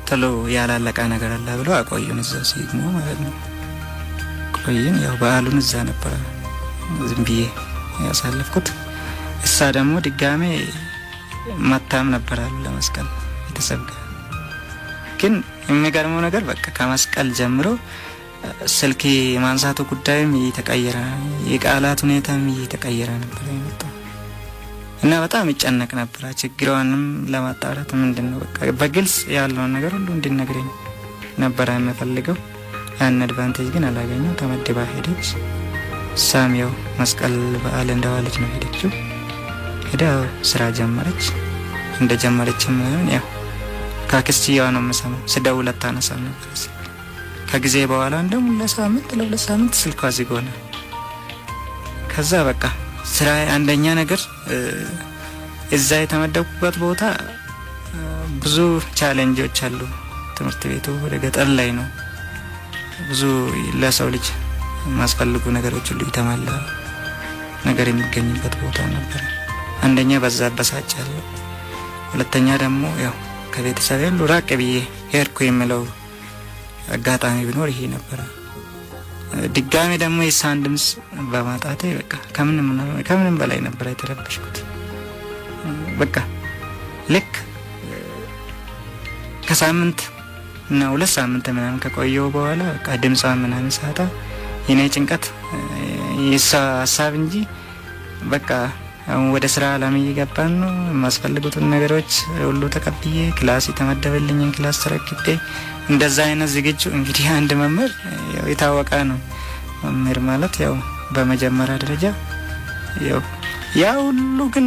ተሎ ያላለቀ ነገር አለ ብለው አቆዩን። እዛው ሲግሞ ማለት ነው ቆየን። ያው በዓሉን እዛ ነበር ዝም ብዬ ያሳለፍኩት። እሳ ደግሞ ድጋሜ መታም ነበር አሉ ለመስቀል ቤተሰብ ጋር። ግን የሚገርመው ነገር በቃ ከመስቀል ጀምሮ ስልክ ማንሳቱ ጉዳይም እየተቀየረ የቃላት ሁኔታም እየተቀየረ ነበር የመጣው እና በጣም ይጨነቅ ነበር። ችግሯንም ለማጣራት ምንድነው በቃ በግልጽ ያለውን ነገር ሁሉ እንዲነግረኝ ነበር የምፈልገው። ያን አድቫንቴጅ ግን አላገኘው። ተመድባ ሄደች። ሳሚያው መስቀል በዓል እንደዋለች ነው ሄደችው። ሄዳ ስራ ጀመረች። እንደጀመረችም ያው ካክስቲያዋ ነው የምሰማው። ስደውል አታነሳም ነበር። ከጊዜ በኋላ እንደውም ለሁለት ሳምንት ስልኳ ዝግ ሆነ። ከዛ በቃ ስራ አንደኛ ነገር እዛ የተመደብኩበት ቦታ ብዙ ቻሌንጆች አሉ። ትምህርት ቤቱ ወደ ገጠር ላይ ነው። ብዙ ለሰው ልጅ ማስፈልጉ ነገሮች ሁሉ የተሟላ ነገር የሚገኝበት ቦታ ነበር። አንደኛ በዛ በሳጫለሁ። ሁለተኛ ደግሞ ያው ከቤተሰብ ሁሉ ራቅ ብዬ ሄድኩ የሚለው አጋጣሚ ቢኖር ይሄ ነበር። ድጋሜ ደግሞ የሳን ድምጽ በማጣቴ በቃ ከምንም በላይ ነበር የተረበሽኩት። በቃ ልክ ከሳምንት እና ሁለት ሳምንት ምናምን ከቆየው በኋላ በቃ ድምጿን ምናምን ሳጣ የኔ ጭንቀት የሳ ሀሳብ እንጂ በቃ አሁን ወደ ስራ አላማ እየገባን ነው። የማስፈልጉትን ነገሮች ሁሉ ተቀብዬ ክላስ የተመደበልኝን ክላስ ተረክቤ እንደዛ አይነት ዝግጁ እንግዲህ አንድ መምህር ያው የታወቀ ነው። መምህር ማለት ያው በመጀመሪያ ደረጃ ያው ሁሉ ግን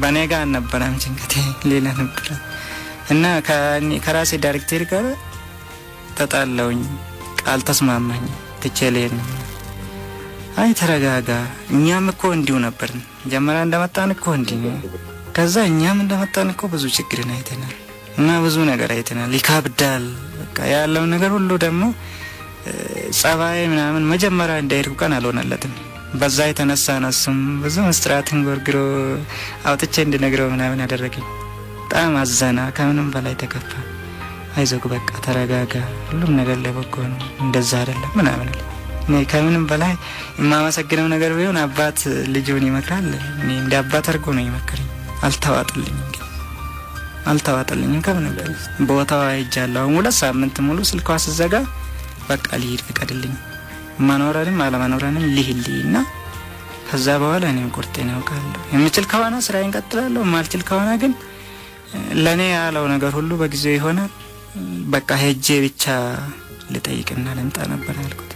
በኔ ጋር ነበረም ጭንቀቴ ሌላ ነበር እና ከራሴ ዳይሬክተር ጋር ተጣላውኝ። ቃል ተስማማኝ ተቸሌን አይ ተረጋጋ፣ እኛም እኮ እንዲው ነበርን ጀመራ እንደመጣን እኮ እንዲው ከዛ እኛም እንደመጣን እኮ ብዙ ችግርን አይተናል እና ብዙ ነገር አይተናል። ይካብዳል በቃ ያለው ነገር ሁሉ ደግሞ ጸባይ ምናምን መጀመሪያ እንዳይርቁ ቀን አልሆነለትም። በዛ የተነሳ ነስም ብዙ መስጥራትን ጎርግሮ አውጥቼ እንድነግረው ምናምን ያደረገኝ። በጣም አዘና፣ ከምንም በላይ ተከፋ። አይዞህ በቃ ተረጋጋ፣ ሁሉም ነገር ለበጎ ነው፣ እንደዛ አይደለም ምናምን አለ። እኔ ከምንም በላይ የማመሰግነው ነገር ቢሆን አባት ልጁን ይመክራል። እኔ እንደ አባት አድርጎ ነው ይመክረኝ። አልተዋጠልኝም ከምንም በላይ ቦታው አይጃለሁ። ሁለት ሳምንት ሙሉ ስልኳ ሲዘጋ በቃ ልሂድ ፍቀድልኝ፣ ማኖራንም አለማኖራንም ልሂድና ከዛ በኋላ እኔም ቁርጤን አውቃለሁ። የምችል ከሆነ ስራዬን ቀጥላለሁ፣ የማልችል ከሆነ ግን ለኔ ያለው ነገር ሁሉ በጊዜው ይሆናል። በቃ ሄጄ ብቻ ልጠይቅና ልምጣ ነበር ያልኩት።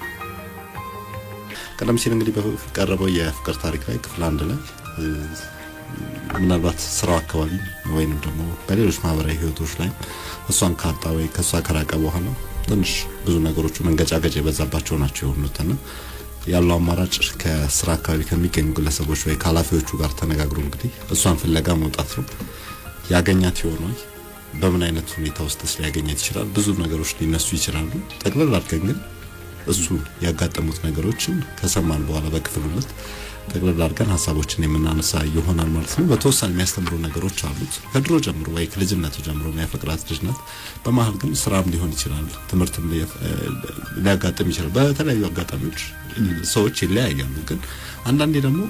ቀደም ሲል እንግዲህ በቀረበው የፍቅር ታሪክ ላይ ክፍል 1 ላይ ምናልባት ስራው አካባቢ ወይንም ደግሞ በሌሎች ማህበራዊ ህይወቶች ላይ እሷን ካጣ ወይ ከሷ ከራቀ በኋላ ትንሽ ብዙ ነገሮች መንገጫገጭ የበዛባቸው ናቸው የሆኑትና ያለው አማራጭ ከስራ አካባቢ ከሚገኙ ግለሰቦች ወይ ካላፊዎቹ ጋር ተነጋግሮ እንግዲህ እሷን ፍለጋ መውጣት ነው። ያገኛት ይሆናል። በምን አይነት ሁኔታ ውስጥስ ሊያገኛት ይችላል? ብዙ ነገሮች ሊነሱ ይችላሉ። ጠቅለል አድርገን ግን እሱ ያጋጠሙት ነገሮችን ከሰማን በኋላ በክፍል 2 ጠቅለል አድርገን ሐሳቦችን የምናነሳ ይሆናል ማለት ነው። በተወሰነ የሚያስተምሩ ነገሮች አሉት። ከድሮ ጀምሮ ወይ ከልጅነቱ ጀምሮ የሚያፈቅራት ልጅ ናት። በመሃል ግን ስራም ሊሆን ይችላል፣ ትምህርትም ሊያጋጥም ይችላል። በተለያዩ አጋጣሚዎች ሰዎች ይለያያሉ። ግን አንዳንዴ ደግሞ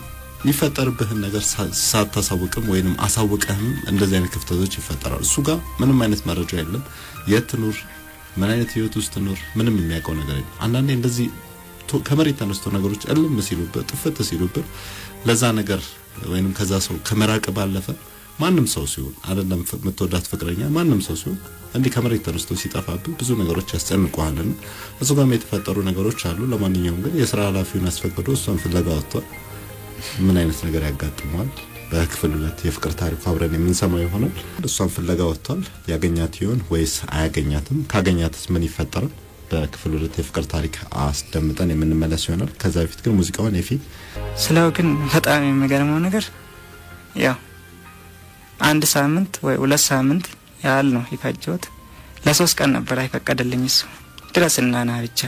የሚፈጠርብህን ነገር ሳታሳውቅም ወይንም አሳውቀህም እንደዚህ አይነት ክፍተቶች ይፈጠራሉ። እሱ ጋር ምንም አይነት መረጃ የለም። የት ኑር፣ ምን አይነት ህይወት ውስጥ ኑር፣ ምንም የሚያውቀው ነገር የለም። አንዳንዴ እንደዚህ ከመሬት ተነስቶ ነገሮች እልም ሲሉበት ጥፍት ሲሉበት ለዛ ነገር ወይንም ከዛ ሰው ከመራቅ ባለፈ ማንም ሰው ሲሆን አይደለም የምትወዳት ፍቅረኛ ማንም ሰው ሲሆን እንዲህ ከመሬት ተነስቶ ሲጠፋብህ ብዙ ነገሮች ያስጨንቁሃልና እሱ ጋር የተፈጠሩ ነገሮች አሉ። ለማንኛውም ግን የሥራ ኃላፊውን አስፈቅዶ እሷን ፍለጋ ወጥቷል። ምን አይነት ነገር ያጋጥመዋል? በክፍል 2 የፍቅር ታሪክ አብረን የምንሰማው ይሆናል። እሷን ፍለጋ ወጥቷል። ያገኛት ይሆን ወይስ አያገኛትም? ካገኛትስ ምን ይፈጠራል? በክፍል 2 የፍቅር ታሪክ አስደምጠን የምንመለስ ይሆናል። ከዛ በፊት ግን ሙዚቃውን የፊ ስለው ግን በጣም የሚገርመው ነገር ያው 1 ሳምንት ወይ 2 ሳምንት ያህል ነው የፈጀሁት። ለ3 ቀን ነበር አይፈቀደልኝ እሱ ድረስና ና ብቻ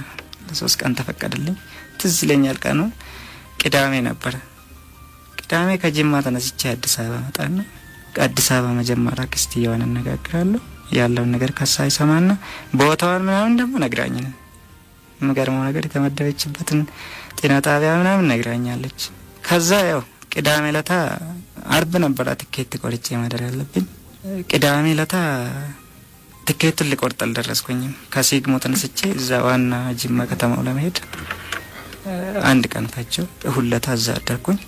ለ3 ቀን ተፈቀደልኝ። ትዝ ይለኛል ቀኑ ቅዳሜ ነበር። ቅዳሜ ከጅማ ተነስቼ አዲስ አበባ መጣና አዲስ አበባ መጀመሪያ ክስቲያውን አነጋግራለሁ። ያለውን ነገር ከሳይ ሰማና ቦታውን ምናምን ደግሞ ነግራኝ ነው። የሚገርመው ነገር የተመደበችበትን ጤና ጣቢያ ምናምን ነግራኛለች። ከዛ ያው ቅዳሜ ለታ አርብ ነበር ትኬት ቆርጬ ማደር ያለብኝ። ቅዳሜ ለታ ትኬቱን ልቆርጥ አልደረስኩኝም። ከሲግሞ ተነስቼ እዛ ዋና ጅማ ከተማው ለመሄድ 1 ቀን ፈጀው። እሁድ ለታ እዛ አደርኩኝ።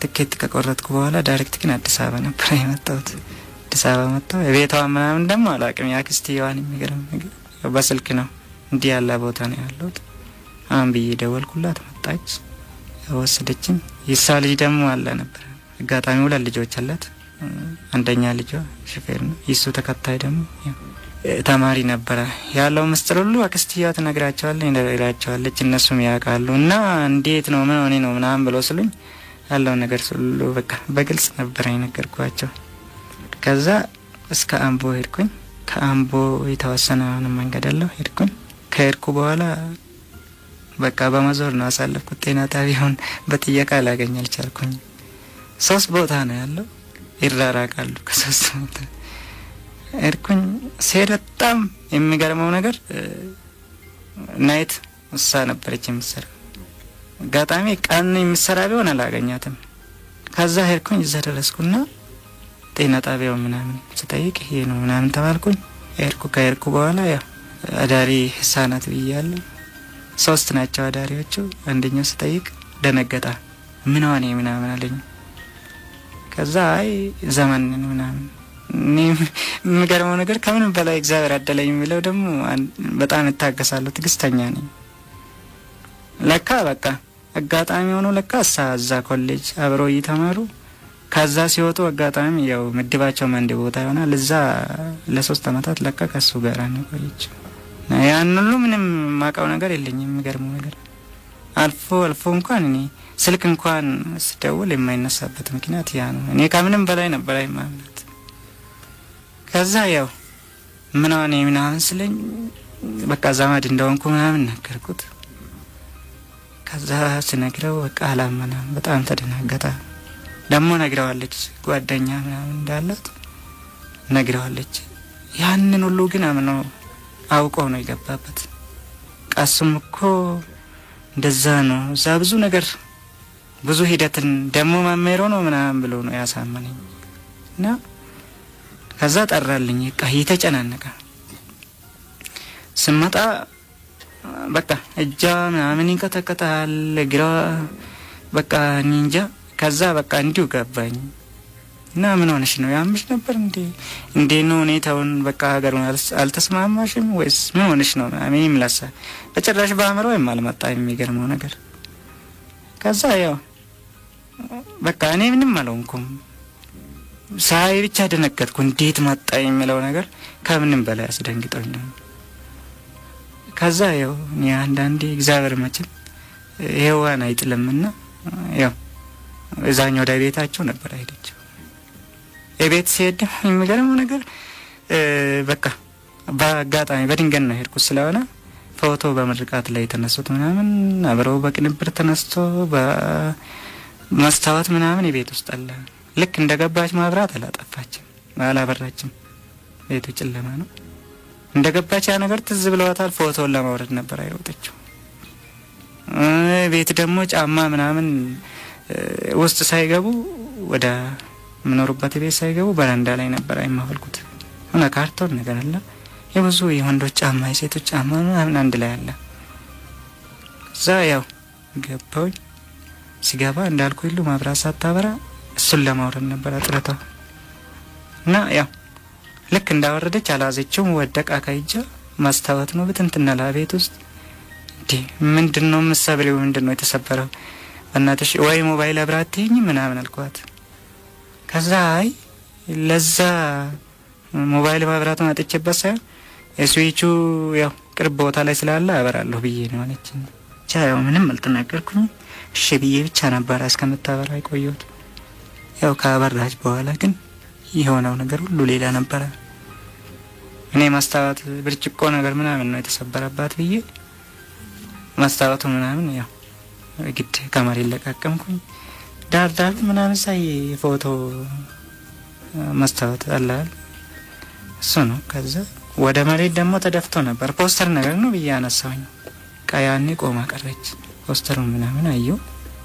ትኬት ከቆረጥኩ በኋላ ዳይሬክት ግን አዲስ አበባ ነበር የመጣሁት። አዲስ አበባ መጣሁ። ቤቷ ምናምን ደግሞ አላውቅም። ያክስቲዋን የሚገርም ነገር በስልክ ነው እንዲህ ያለ ቦታ ነው ያለሁት አሁን ብዬ ደወልኩላት። መጣች፣ ወሰደችኝ። ይሳ ልጅ ደግሞ አለ ነበር። አጋጣሚ 2 ልጆች አላት። አንደኛ ልጇ ሹፌር ነው፣ ይሱ ተከታይ ደግሞ ተማሪ ነበር። ያለው ምስጢር ሁሉ አክስቲዋ ትነግራቸዋለች፣ እነሱም ያውቃሉ። እና እንዴት ነው ምን ሆኔ ነው ምናምን ብሎ ስሉኝ ያለው ነገር ሁሉ በቃ በግልጽ ነበር የነገርኳቸው። ከዛ እስከ አምቦ ሄድኩኝ። ከአምቦ የተወሰነ መንገድ አለው ሄድኩኝ። ከሄድኩ በኋላ በቃ በመዞር ነው አሳለፍኩት። ጤና ጣቢያውን በጥየቃ ላገኝ አልቻልኩኝ። 3 ቦታ ነው ያለው፣ ይራራቃሉ። ከ3 ቦታ ሄድኩኝ። ስሄድ በጣም የሚገርመው ነገር ናይት እሷ ነበረች የምትሰራ። አጋጣሚ ቀን የምትሰራ ቢሆን አላገኛትም። ከዛ ሄድኩኝ። እዛ ደረስኩና ጤና ጣቢያው ምናምን ስጠይቅ ይሄ ነው ምናምን ተባልኩኝ። ከሄድኩ በኋላ ያው አዳሪ ህፃናት ብያለሁ። 3 ናቸው አዳሪዎቹ። አንደኛው ስጠይቅ ደነገጣ። ምን ሆነ ምናምን አለኝ። ከዛ አይ ዘመን ምናምን የሚገርመው ነገር ከምን በላይ እግዚአብሔር አደለኝ የሚለው ደግሞ በጣም እታገሳለሁ፣ ትግስተኛ ነኝ። ለካ በቃ አጋጣሚ ሆኖ ለካ እዛ ኮሌጅ አብረው እየተማሩ ከዛ ሲወጡ አጋጣሚ ያው ምድባቸው መንድ ቦታ ይሆናል። እዛ ለ3 አመታት ለካ ከሱ ጋር ነው ቆይቼው ያን ሁሉ ምንም ማቀው ነገር የለኝም። የሚገርመው ነገር አልፎ እንኳን እኔ ስልክ እንኳን ስደውል የማይነሳበት ምክንያት ያ ነው። እኔ ከምንም በላይ ነበር አይማምናት። ከዛ ያው ምናምን ስለኝ በቃ ዘመድ እንደሆንኩ ምናምን ነገርኩት። ከዛ ስነግረው በቃ አላመነም። በጣም ተደናገጠ። ደግሞ ነግረዋለች ጓደኛ ምናምን እንዳላት ነግረዋለች። ያንን ሁሉ ግን አምነው አውቆ ነው የገባበት። ቃስም እኮ እንደዛ ነው። እዛ ብዙ ነገር ብዙ ሂደትን ደግሞ ማመሮ ነው ምናምን ብሎ ነው ያሳመነኝ። እና ከዛ ጠራልኝ። በቃ እየተጨናነቀ ስመጣ በቃ እጃ ምናምን ይንቀጠቀጣል፣ ግራ በቃ ኒንጃ። ከዛ በቃ እንዲሁ ገባኝ። እና ምን ሆነሽ ነው ያምሽ ነበር እንዴ ነው ሁኔታውን በቃ ሀገሩን አልተስማማሽም ወይስ ምን ሆነሽ ነው? አሜን ይምላሳ በጭራሽ በአእምሮ የማልመጣ የሚገርመው ነገር ከዛ ያው በቃ እኔ ምንም አልሆንኩም። ሳይ ብቻ ደነገጥኩ። እንዴት መጣ የሚለው ነገር ከምንም በላይ አስደንግጦኝ ነው። ከዛ ያው እኔ አንዳንዴ እግዚአብሔር መቼም ይሄዋን አይጥልምና ያው እዛኛው ወደ ቤታቸው ነበር አይደቸው የቤት ሲሄድ የሚገርመው ነገር በቃ በአጋጣሚ በድንገት ነው ሄድኩት ስለሆነ ፎቶ በምርቃት ላይ የተነሱት ምናምን አብረው በቅንብር ተነስቶ በመስታወት ምናምን የቤት ውስጥ አለ። ልክ እንደገባች ማብራት አላጠፋችም አላበራችም። ቤቱ ጨለማ ነው። እንደገባች ያ ነገር ትዝ ብለዋታል። ፎቶን ለማውረድ ነበር አይወጣችው። ቤት ደግሞ ጫማ ምናምን ውስጥ ሳይገቡ ወደ ምኖርበት ቤት ሳይገቡ በረንዳ ላይ ነበር አይማፈልኩት። እና ካርቶን ነገር አለ የብዙ የወንዶች ጫማ የሴቶች ጫማ ምናምን አንድ ላይ አለ። እዛ ያው ገባሁኝ። ሲገባ እንዳልኩ ሁሉ ማብራት ሳታበራ እሱን ለማውረድ ነበር አጥረታ እና ያው ልክ እንዳወረደች አላዘችው። ወደቃ ካይጃ ማስተዋት ነው በትንትና ለቤት ውስጥ እንዴ ምንድነው መሰበሪው ምንድነው የተሰበረው? እናትሽ ወይ ሞባይል አብራትኝ ምናምን አልኳት። ከዛ አይ ለዛ ሞባይል ማብራቱን አጥቼበት ሳይሆን ስዊቹ ያው ቅርብ ቦታ ላይ ስላለ አበራለሁ ብዬ ነው አለችኝ። ያው ምንም አልተናገርኩኝ። እሺ ብዬ ብቻ ነበር እስከምታበራ ቆየሁት። ያው ካበራች በኋላ ግን የሆነው ነገር ሁሉ ሌላ ነበር። እኔ ማስተዋት ብርጭቆ ነገር ምናምን ነው የተሰበረባት ብዬ ማስተዋቱ ምናምን ያው ግድ ከመሬት ለቃቀምኩኝ። ዳር ምናምን ሳይ ፎቶ ማስተዋት አላል እሱ ነው። ከዛ ወደ መሬት ደግሞ ተደፍቶ ነበር። ፖስተር ነገር ነው ብዬ አነሳሁኝ። ቃያኔ ቆማ ቀረች። ፖስተሩ ምናምን አየሁ።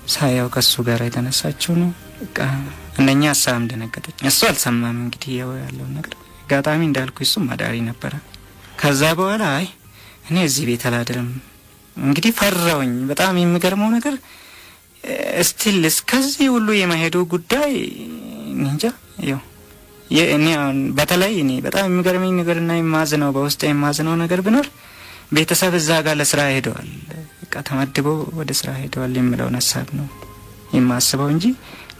ሳያው ከሱ ጋር የተነሳችው ነው። በቃ እነኛ ሀሳብ እንደነገጠች እሱ አልሰማም። እንግዲህ ያለው ነገር ጋጣሚ እንዳልኩ እሱ ማዳሪ ነበር። ከዛ በኋላ አይ እኔ እዚህ ቤት አላድርም እንግዲህ ፈራውኝ። በጣም የሚገርመው ነገር ስቲል እስከዚህ ሁሉ የማሄዱ ጉዳይ እንጃ ያው የኔ በተለይ እኔ በጣም የሚገርመኝ ነገርና የማዝነው በውስጤ የማዝነው ነገር ቢኖር ቤተሰብ እዛ ጋር ለስራ ሄደዋል። በቃ ተመድበው ወደ ስራ ሄደዋል የሚለው ሐሳብ ነው የማስበው እንጂ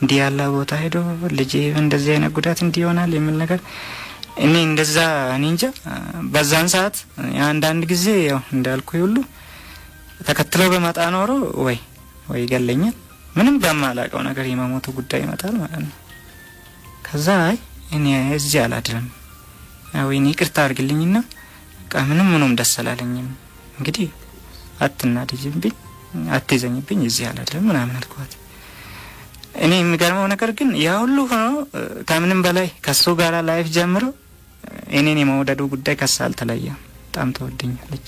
እንዲህ ያለ ቦታ ሄዶ ልጄ እንደዚህ አይነት ጉዳት እንዲሆናል የሚል ነገር እኔ እንደዛ እኔ እንጃ። በዛን ሰዓት አንዳንድ ጊዜ ያው እንዳልኩ ሁሉ ተከትለው በመጣ ኖሮ ወይ ይገለኛል ምንም በማላቀው ነገር የመሞቱ ጉዳይ ይመጣል ማለት ነው። ከዛ እኔ እዚህ አላድርም ያው እኔ ይቅርታ አድርግልኝና በቃ ምንም ደስ አላለኝም። እንግዲህ አትናደጅብኝ አትዘኝብኝ እዚህ አላድርም ምናምን አልኳት። እኔ የሚገርመው ነገር ግን ያ ሁሉ ሆኖ ከምንም በላይ ከሱ ጋር ላይፍ ጀምሮ እኔን የመውደዱ ጉዳይ ከሳል ተለየ። በጣም ተወደኛለች።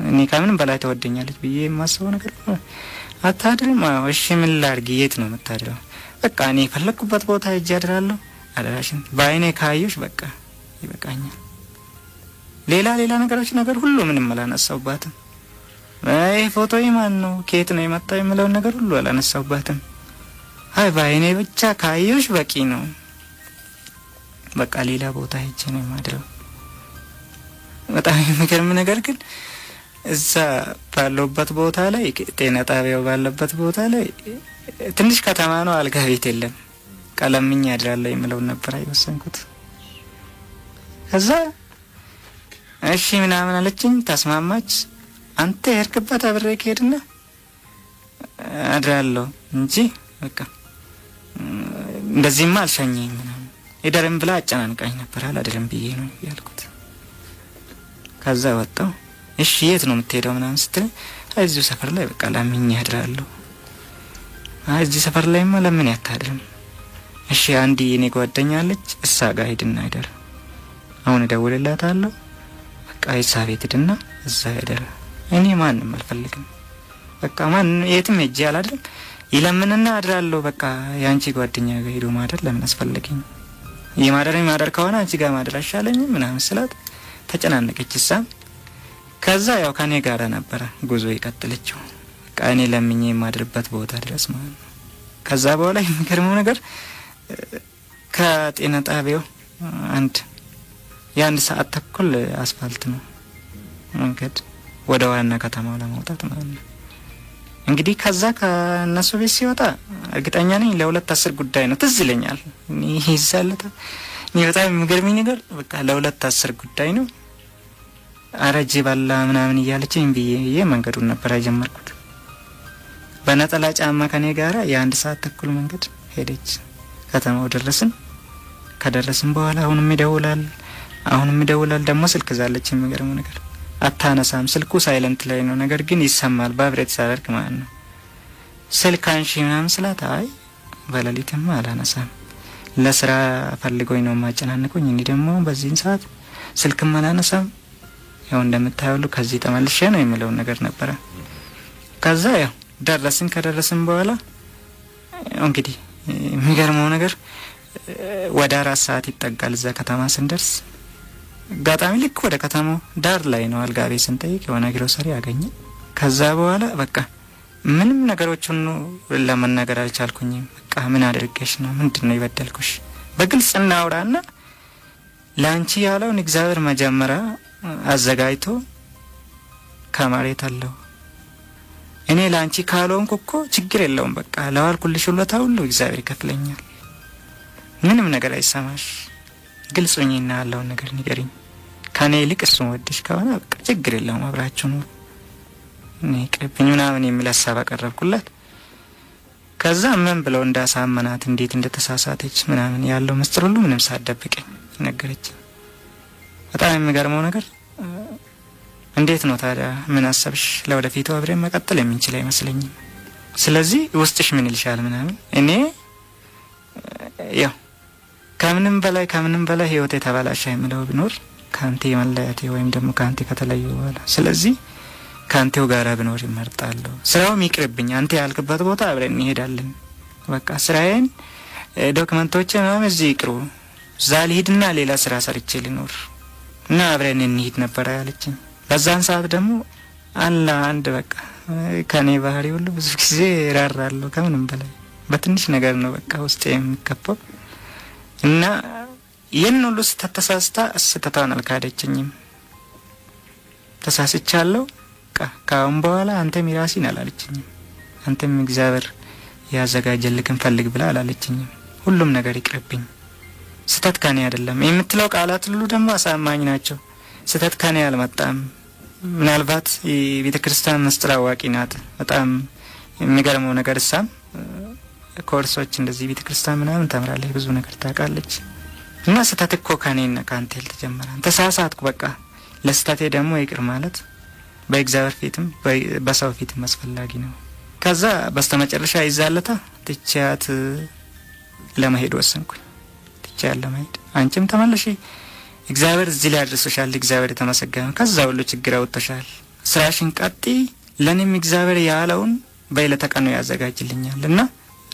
እኔ ከምንም በላይ ተወደኛለች ብዬ የማስበው ነገር አታድርም። እሺ ምን ላድርግ? የት ነው የምታድረው? በቃ እኔ ፈለኩበት ቦታ ሄጄ አድራለሁ። አላሽን ባይኔ ካየሽ በቃ ይበቃኛል። ሌላ ነገር ሁሉ ምንም አላነሳውባትም። ፎቶ የማን ነው ከየት ነው የመጣው የሚለው ነገር ሁሉ አላነሳውባትም። አይ ባይኔ ብቻ ካየሽ በቂ ነው። በቃ ሌላ ቦታ ሄጄ ነው የማድረው። በጣም የሚገርም ነገር ግን እዛ ባለበት ቦታ ላይ ጤና ጣቢያው ባለበት ቦታ ላይ ትንሽ ከተማ ነው። አልጋ ቤት የለም። ቀለምኛ አድራለሁ የሚለው ነበር አይወሰንኩት። ከዛ እሺ ምናምን አለችኝ። ተስማማች። አንተ የርክበት አብሬ ከሄድና አድራለሁ እንጂ በቃ እንደዚህማ አልሸኘኝ ምናምን ይደርም ብላ አጨናንቃኝ ነበር። አላደረም ብዬ ነው ያልኩት። ከዛ ወጣው። እሺ የት ነው የምትሄደው ምናምን ስትል እዚሁ ሰፈር ላይ በቃ ለምኜ አድራለሁ። እዚህ ሰፈር ላይማ ለምን ያታድርም? እሺ አንዲ የኔ ጓደኛ አለች እሷ ጋር ሄድና አይደር አሁን እደውልላታለሁ። በቃ እሷ ቤት ሄድና እዛ አይደር እኔ ማንንም አልፈልግም። በቃ ማን የትም ሄጄ አላድርም። ይለምንና አድራለሁ። በቃ ያንቺ ጓደኛ ጋር ሄዶ ማደር ለምን አስፈልገኝ? ማደር ከሆነ አንቺ ጋር ማደር አይሻለኝም ምናምን ስላት ተጨናነቀች። እሷም ከዛ ያው ከኔ ጋር ነበር ጉዞ ይቀጥልችው። በቃ እኔ ለምኜ የማድርበት ቦታ ድረስ ማለት ነው። ከዛ በኋላ የሚገርመው ነገር ከጤና ጣቢያው የአንድ ሰዓት ተኩል አስፋልት ነው መንገድ ወደ ዋና ከተማው ለመውጣት ማለት ነው። እንግዲህ ከዛ ከነሱ ቤት ሲወጣ እርግጠኛ ነኝ ለ2 10 ጉዳይ ነው ትዝ ይለኛል። ይዛለታ በጣም የሚገርመኝ ነገር በቃ ለ2 10 ጉዳይ ነው አረጅ ባላ ምናምን እያለችኝ ብዬ መንገዱን ነበር የጀመርኩት። በነጠላ ጫማ ከኔ ጋራ የ1 ሰዓት ተኩል መንገድ ሄደች። ከተማው ከደረስን በኋላ አሁንም ይደውላል ደግሞ ስልክ ዛለች። የሚገርመው ነገር አታነሳም። ስልኩ ሳይለንት ላይ ነው፣ ነገር ግን ይሰማል ቫይብሬት ሳደርግ ማለት ነው። ስልክ አንሺ ምናምን ስላት አይ በሌሊትማ አላነሳም ለስራ ፈልጎኝ ነው ማጨናነቁኝ፣ እኔ ደግሞ በዚህን ሰዓት ስልክም አላነሳም፣ ያው እንደምታዩሉ ከዚህ ተመልሼ ነው የሚለው ነገር ነበር። ከዛ ያው ከደረስን በኋላ እንግዲህ የሚገርመው ነገር ወደ 4 ሰዓት ይጠጋል እዛ ከተማ ስንደርስ። ጋጣሚ ልክ ወደ ከተማው ዳር ላይ ነው አልጋ ቤት ስንጠይቅ የሆነ ግሮሰሪ አገኘ። ከዛ በኋላ በቃ ምንም ነገሮችን ለመናገር አልቻልኩኝም። በቃ ምን አድርገሽ ነው? ምንድነው ይበደልኩሽ? በግልጽ እናውራና ላንቺ ያለውን እግዚአብሔር መጀመሪያ አዘጋጅቶ ከመሬት አለው። እኔ ላንቺ ካለውንኩ እኮ ችግር የለውም፣ በቃ ለዋልኩልሽ ውለታ ሁሉ እግዚአብሔር ይከፍለኛል። ምንም ነገር አይሰማሽ፣ ግልጽኝና ያለውን ነገር ንገሪኝ። ከኔ ይልቅ እሱን ወድሽ ከሆነ በቃ ችግር የለውም አብራችሁ ነው ቅብኝ ምናምን የሚል ሀሳብ አቀረብኩላት። ከዛ ምን ብለው እንዳሳመናት እንዴት እንደተሳሳተች ምናምን ያለው ምስጢር ሁሉ ምንም ሳትደብቀኝ ነገረችኝ። በጣም የሚገርመው ነገር እንዴት ነው ታዲያ ምን አሰብሽ? ለወደፊቱ አብረን መቀጠል የምንችል አይመስለኝም። ስለዚህ ውስጥሽ ምን ይልሻል ምናምን። እኔ ያው ከምንም በላይ ህይወቴ ተበላሸ የሚለው ቢኖር ካንተ መለያቴ ወይም ደግሞ ካንተ ከተለዩ በኋላ፣ ስለዚህ ካንተው ጋራ ብኖር ይመርጣለሁ። ስራው ይቅርብኝ፣ አንተ ያልክበት ቦታ አብረን እንሄዳለን። በቃ ስራዬን ዶክመንቶቼ ምናምን እዚህ ይቅሩ፣ ዛል ሄድና ሌላ ስራ ሰርቼ ልኖር እና አብረን እንሂድ ነበር ያለችኝ። በዛን ሰዓት ደግሞ አንድ በቃ ከኔ ባህሪ ሁሉ ብዙ ጊዜ ራራለሁ። ከምንም በላይ በትንሽ ነገር ነው በቃ ውስጤ የሚከፋው እና ይህን ሁሉ ስተተሳስታ ስተታን አልካደችኝም። ተሳስቻለሁ ካሁን በኋላ አንተም ይራሲን አላለችኝም። አንተም እግዚአብሔር ያዘጋጀልክን ፈልግ ብላ አላለችኝም። ሁሉም ነገር ይቅርብኝ፣ ስተት ከኔ አይደለም የምትለው ቃላት ሁሉ ደግሞ አሳማኝ ናቸው። ስተት ከኔ አልመጣም። ምናልባት የቤተክርስቲያን ምስጢር አዋቂ ናት። በጣም የሚገርመው ነገር እሷም ኮርሶች እንደዚህ ቤተክርስቲያን ምናምን ተምራለች፣ ብዙ ነገር ታውቃለች። እና ስተት እኮ ከኔና ካንተ ተጀመረ። ተሳሳትኩ በቃ ለስተቴ ደግሞ ይቅር ማለት በእግዚአብሔር ፊትም በሰው ፊትም አስፈላጊ ነው። ከዛ በስተመጨረሻ ይዛለታ ትቻት ለመሄድ ወሰንኩኝ። ትቻት ለመሄድ አንቺም ተመለሺ፣ እግዚአብሔር እዚህ ላይ አድርሶሻል፣ እግዚአብሔር የተመሰገነ። ከዛ ሁሉ ችግር አውጥተሻል፣ ስራሽን ቀጢ፣ ለኔም እግዚአብሔር ያለውን በይለተ ቀኑ ያዘጋጅልኛል። እና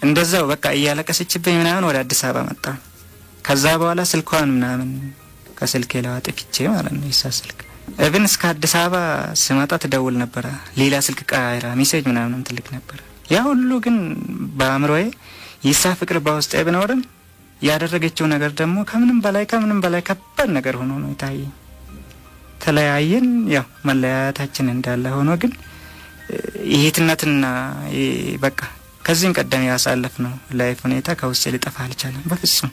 እንደዛው በቃ እያለቀሰችብኝ ምናምን ወደ አዲስ አበባ መጣ። ከዛ በኋላ ስልኳን ምናምን ከስልኬ ለዋጥፍቼ ማለት ነው ይሳስልክ እብን እስከ አዲስ አበባ ስመጣ ትደውል ነበር። ሌላ ስልክ ቀይራ ሜሴጅ ምናምን ትልክ ነበር። ያ ሁሉ ግን በአእምሮዬ ይሳ ፍቅር በውስጤ ቢኖርም ያደረገችው ነገር ደግሞ ከምንም በላይ ከባድ ነገር ሆኖ ነው የታየኝ። ተለያየን። ያው መለያየታችን እንዳለ ሆኖ ግን ይሄትነትና በቃ ከዚህን ቀደም ያሳለፍነው ላይፍ ሁኔታ ከውስጤ ሊጠፋ አልቻለም በፍጹም።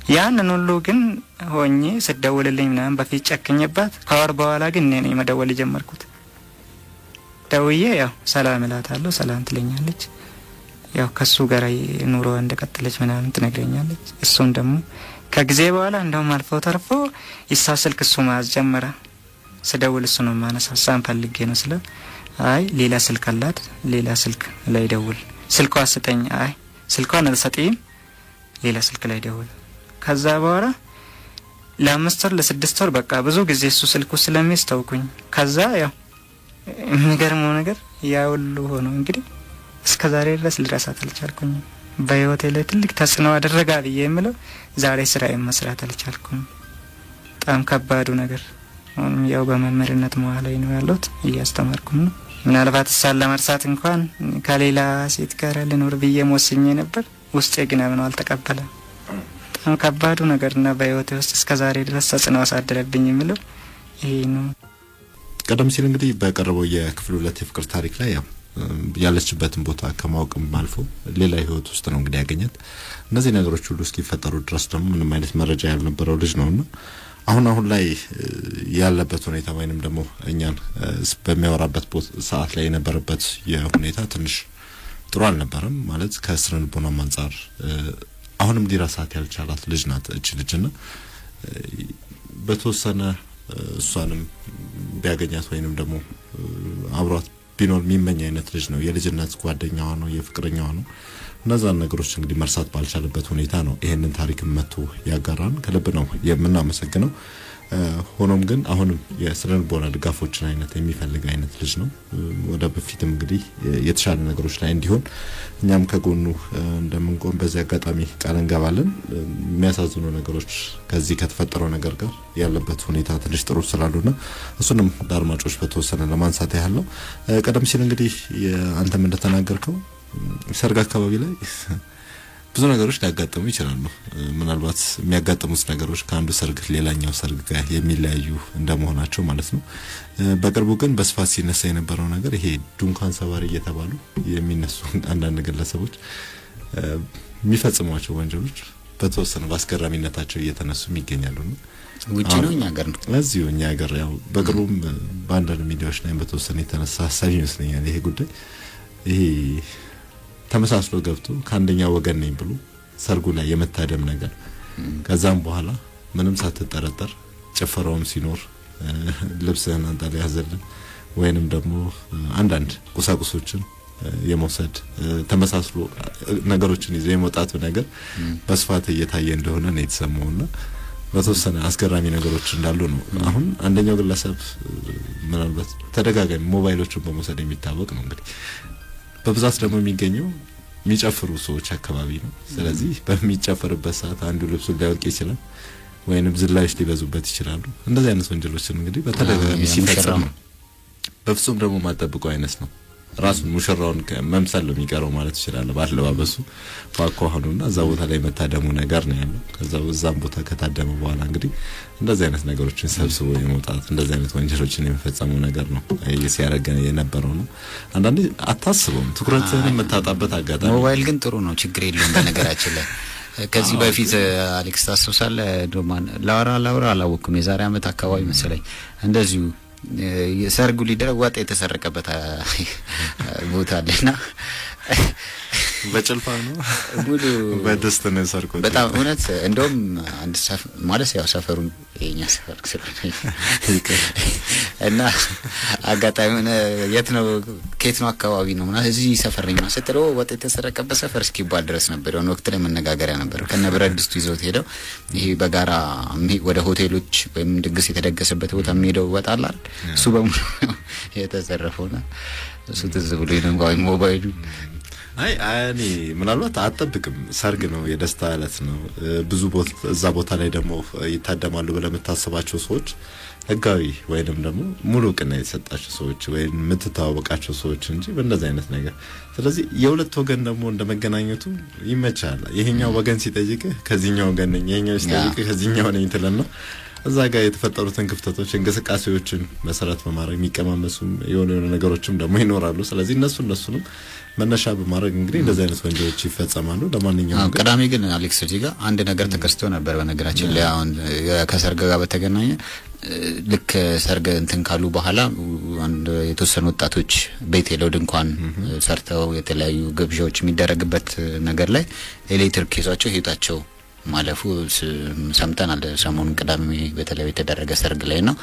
ያንን ሁሉ ግን ሆኜ ስደውልልኝ ምናምን በፊት ጨክኜባት ከወር በኋላ ግን እኔ መደወል ጀመርኩት። ደውዬ ያው ሰላም እላታለሁ፣ ሰላም ትለኛለች። ያው ከሱ ጋር ኑሮ እንደቀጠለች ምናምን ትነግረኛለች። እሱም ደግሞ ከጊዜ በኋላ እንደውም አልፎ ተርፎ ይሳስልክ እሱ ማዝ ጀመረ። ስደውል እሱ ነው ማነሳው። ሳን ፈልጌ ነው ስለ አይ ሌላ ስልክ አላት፣ ሌላ ስልክ ላይ ደውል፣ ስልኳ አስጠኝ። አይ ስልኳን አልሰጥም፣ ሌላ ስልክ ላይ ደውል። ከዛ በኋላ ለ5 ወር ለ6 ወር በቃ ብዙ ጊዜ እሱ ስልኩ ስለሚስተውኩኝ። ከዛ ያው የሚገርመው ነገር ያ ሁሉ ሆኖ እንግዲህ እስከ ዛሬ ድረስ ልረሳት አልቻልኩኝ። በህይወቴ ላይ ትልቅ ተጽዕኖ አደረጋ ብዬ የምለው ዛሬ ስራዬን መስራት አልቻልኩም። በጣም ከባዱ ነገር ያው በመምህርነት ሙያ ላይ ነው ያለሁት፣ እያስተማርኩም ነው። ምናልባት እሷን ለመርሳት እንኳን ከሌላ ሴት ጋር ልኖር ብዬ ወስኜ ነበር። ውስጤ ግን ምንም አልተቀበለም። በጣም ከባዱ ነገርና በህይወቴ ውስጥ እስከ ዛሬ ድረስ ተጽዕኖ አሳደረብኝ የምለው ይሄ ነው። ቀደም ሲል እንግዲህ በቀረበው የክፍል 2 የፍቅር ታሪክ ላይ ያው ያለችበትን ቦታ ከማወቅም አልፎ ሌላ ህይወት ውስጥ ነው እንግዲህ ያገኛት። እነዚህ ነገሮች ሁሉ እስኪፈጠሩ ድረስ ደግሞ ምንም አይነት መረጃ ያልነበረው ልጅ ነውና አሁን ላይ ያለበት ሁኔታ ወይንም ደግሞ እኛን በሚያወራበት ሰዓት ላይ የነበረበት የሁኔታ ትንሽ ጥሩ አልነበረም። ማለት ከስነ ልቦናም አንፃር አሁንም ሊራሳት ያልቻላት ልጅ ናት እቺ ልጅና በተወሰነ እሷንም ቢያገኛት ወይንም ደግሞ አብሯት ቢኖር የሚመኝ አይነት ልጅ ነው። የልጅነት ጓደኛዋ ነው፣ የፍቅረኛዋ ነው። እነዛን ነገሮች እንግዲህ መርሳት ባልቻለበት ሁኔታ ነው ይሄንን ታሪክ መጥቶ ያጋራን። ከልብ ነው የምናመሰግነው። ሆኖም ግን አሁንም የስነ ልቦና ድጋፎችን አይነት የሚፈልግ አይነት ልጅ ነው። ወደ በፊትም እንግዲህ የተሻለ ነገሮች ላይ እንዲሆን እኛም ከጎኑ እንደምንቆም በዚህ አጋጣሚ ቃል እንገባለን። የሚያሳዝኑ ነገሮች ከዚህ ከተፈጠረው ነገር ጋር ያለበት ሁኔታ ትንሽ ጥሩ ስላልሆነ እሱንም ለአድማጮች በተወሰነ ለማንሳት ያህል ነው። ቀደም ሲል እንግዲህ አንተም እንደተናገርከው ሰርግ አካባቢ ላይ ብዙ ነገሮች ሊያጋጥሙ ይችላሉ። ምናልባት የሚያጋጥሙት ነገሮች ከአንዱ ሰርግ ሌላኛው ሰርግ ጋር የሚለያዩ እንደመሆናቸው ማለት ነው። በቅርቡ ግን በስፋት ሲነሳ የነበረው ነገር ይሄ ድንኳን ሰባሪ እየተባሉ የሚነሱ አንዳንድ ግለሰቦች የሚፈጽሟቸው ወንጀሎች በተወሰነ በአስገራሚነታቸው እየተነሱ ይገኛሉ። ውጪ ነው እኛ ሀገር ነው እዚሁ እኛ ሀገር ያው በቅርቡም በአንዳንድ ሚዲያዎች ላይ በተወሰነ የተነሳ ሀሳብ ይመስለኛል ይሄ ጉዳይ ይሄ ተመሳስሎ ገብቶ ከአንደኛው ወገን ነኝ ብሎ ሰርጉ ላይ የመታደም ነገር ከዛም በኋላ ምንም ሳትጠረጠር ጭፈራውም ሲኖር ልብስህን አንተ ላይ ያዘልን ወይንም ደግሞ አንዳንድ ቁሳቁሶችን የመውሰድ ተመሳስሎ ነገሮችን ይዘው የመውጣቱ ነገር በስፋት እየታየ እንደሆነ ነው የተሰማውና በተወሰነ አስገራሚ ነገሮች እንዳሉ ነው። አሁን አንደኛው ግለሰብ ምናልባት ተደጋጋሚ ሞባይሎችን በመውሰድ የሚታወቅ ነው። እንግዲህ በብዛት ደግሞ የሚገኘው የሚጨፍሩ ሰዎች አካባቢ ነው። ስለዚህ በሚጨፈርበት ሰዓት አንዱ ልብሱን ሊያወልቅ ይችላል ወይንም ዝላዮች ሊበዙበት ይችላሉ። እንደዚህ አይነት ወንጀሎችን እንግዲህ በተደጋጋሚ ሲፈጸም በፍጹም ደግሞ ማጠብቀው አይነት ነው። ራሱን ሙሽራውን መምሰል ነው የሚቀረው ማለት ይችላል ባለባበሱ ባቋሁኑና እዛ ቦታ ላይ መታደሙ ነገር ነው ያለው። ከዛም ቦታ ከታደመ በኋላ እንግዲህ እንደዚህ አይነት ነገሮችን ሰብስቦ የመውጣት እንደዚህ አይነት ወንጀሎችን የሚፈጸሙ ነገር ነው ሲያረጋ የነበረው ነው። አንዳንዴ አታስበውም ትኩረትህን መታጣበት አጋጣሚ። ሞባይል ግን ጥሩ ነው፣ ችግር የለውም። በነገራችን ላይ ከዚህ በፊት አሌክስ ታስታውሳለህ? ዶማን ላውራ አላወኩም የዛሬ አመት አካባቢ መሰለኝ እንደዚሁ ሰርጉ ሊደረግ ወጣ የተሰረቀበት ቦታ አለና በጭልፋ ነው ሙሉ በደስታ ነው ሰርቆት በጣም እውነት እንደውም አንድ ሰፈር ማለት ያው ሰፈሩን የኛ ሰፈር ስለሆነ እና አጋጣሚ የት ነው ከየት ነው አካባቢ ነው ማለት እዚህ ሰፈር ነው ስትለው ወጣ የተሰረቀበት ሰፈር እስኪባል ድረስ ነበር። የሆነ ወቅት ላይ መነጋገሪያ ነበር። ከነብረት ድስቱ ይዞት ሄደው ይሄ በጋራ ወደ ሆቴሎች ወይም ድግስ የተደገሰበት ቦታ የሚሄደው ወጣላ እሱ በሙሉ የተዘረፈውና እሱ ትዝ ብሎኝ ነው እንኳን ሞባይሉ እኔ ምናልባት አጠብቅም ሰርግ ነው የደስታ ዕለት ነው ብዙ ቦታ እዛ ቦታ ላይ ደግሞ ይታደማሉ ብለው የምታስባቸው ሰዎች ህጋዊ ወይንም ደግሞ ሙሉ ቅና የተሰጣቸው ሰዎች ወይም የምትታወቃቸው ሰዎች እንጂ በእንደዚህ አይነት ነገር ስለዚህ የሁለት ወገን ደግሞ እንደመገናኘቱ ይመቻል። ይሄኛው ወገን ሲጠይቅህ ከዚህኛው ወገን ነኝ ይሄኛው ሲጠይቅህ ከዚህኛው ነኝ ትለና እዛ ጋር የተፈጠሩትን ክፍተቶች እንቅስቃሴዎችን መሰረት በማድረግ የሚቀማመሱም የሆነ ነገሮችም ደግሞ ይኖራሉ። ስለዚህ እነሱንም መነሻ በማድረግ እንግዲህ እንደዚህ አይነት ወንጀሎች ይፈጸማሉ። ለማንኛውም ቀዳሚ ግን አሌክስ እዚህ ጋር አንድ ነገር ተከስቶ ነበር። በነገራችን ላይ አሁን ከሰርግ ጋር በተገናኘ ልክ ሰርግ እንትን ካሉ በኋላ አንድ የተወሰኑ ወጣቶች ቤት ሄደው ድንኳን ሰርተው የተለያዩ ግብዣዎች የሚደረግበት ነገር ላይ ኤሌክትሪክ ይዟቸው ህይወታቸው ማለፉ ሰምተናል። ሰሞኑን ቅዳሜ በተለይ የተደረገ ሰርግ ላይ ነው።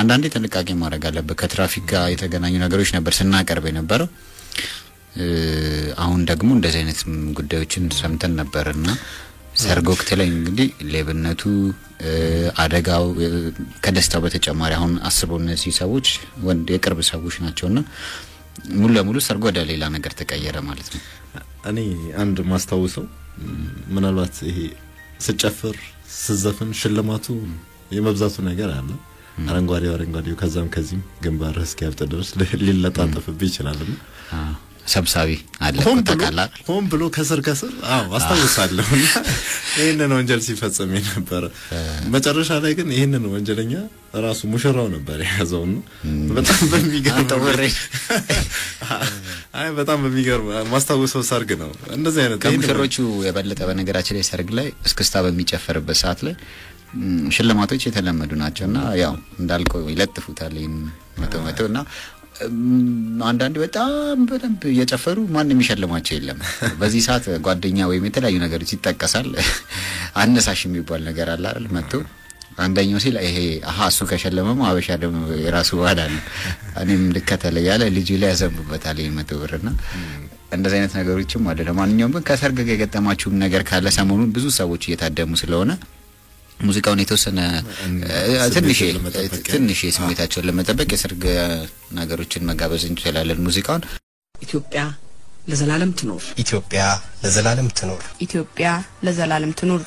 አንዳንዴ ጥንቃቄ ማድረግ አለበት። ከትራፊክ ጋር የተገናኙ ነገሮች ነበር ስናቀርብ የነበረው። አሁን ደግሞ እንደዚህ አይነት ጉዳዮችን ሰምተን ነበርና ሰርግ ወቅት ላይ እንግዲህ ሌብነቱ አደጋው ከደስታው በተጨማሪ አሁን አስበው እነዚህ ሰዎች ወንድ የቅርብ ሰዎች ናቸውና ሙሉ ለሙሉ ሰርግ ወደ ሌላ ነገር ተቀየረ ማለት ነው። እኔ አንድ ማስታወሰው ምናልባት ይሄ ስጨፍር ስዘፍን ሽልማቱ የመብዛቱ ነገር አለ። አረንጓዴው ከዛም ከዚህም ግንባር እስኪያብጥ ድረስ ሊለጣጠፍብህ ይችላልና ሰብሳቢ አለ ተቃላ ሆን ብሎ ከስር አስታውሳለሁ ይሄንን ወንጀል ሲፈጽም ነበር መጨረሻ ላይ ግን ይሄንን ወንጀለኛ ራሱ ሙሽራው ነበር ያዘው ነው በጣም በሚገርም ማስታወሰው ሰርግ ነው እንደዚህ አይነት ከሙሽሮቹ የበለጠ በነገራችን ላይ ሰርግ ላይ እስክስታ በሚጨፈርበት ሰዓት ላይ ሽልማቶች የተለመዱ ናቸውና ያው እንዳልከው ይለጥፉታል መተውና አንዳንድ በጣም በደንብ እየጨፈሩ ማንንም ይሸልማቸው የለም በዚህ ሰዓት ጓደኛ ወይም የተለያዩ ነገሮች ይተቀሳል አነሳሽ የሚባል ነገር አለ አይደል መጥቶ አንደኛው ሲል ይሄ እሱ ከሸለመው አበሻ ደግሞ የራሱ ዋዳል እኔም ልከተለ ያለ ልጅ ላይ ያዘምበታል $100 ብርና እንደዚህ አይነት ነገሮችም አለ ለማንኛውም ግን ከሰርግ ጋር የገጠማችሁም ነገር ካለ ሰሞኑን ብዙ ሰዎች እየታደሙ ስለሆነ ሙዚቃውን የተወሰነ ትንሽ ስሜታቸውን ለመጠበቅ የሰርግ ነገሮችን መጋበዝ እንችላለን ሙዚቃውን ኢትዮጵያ ለዘላለም ትኖር ኢትዮጵያ ለዘላለም ትኖር ኢትዮጵያ ለዘላለም ትኖር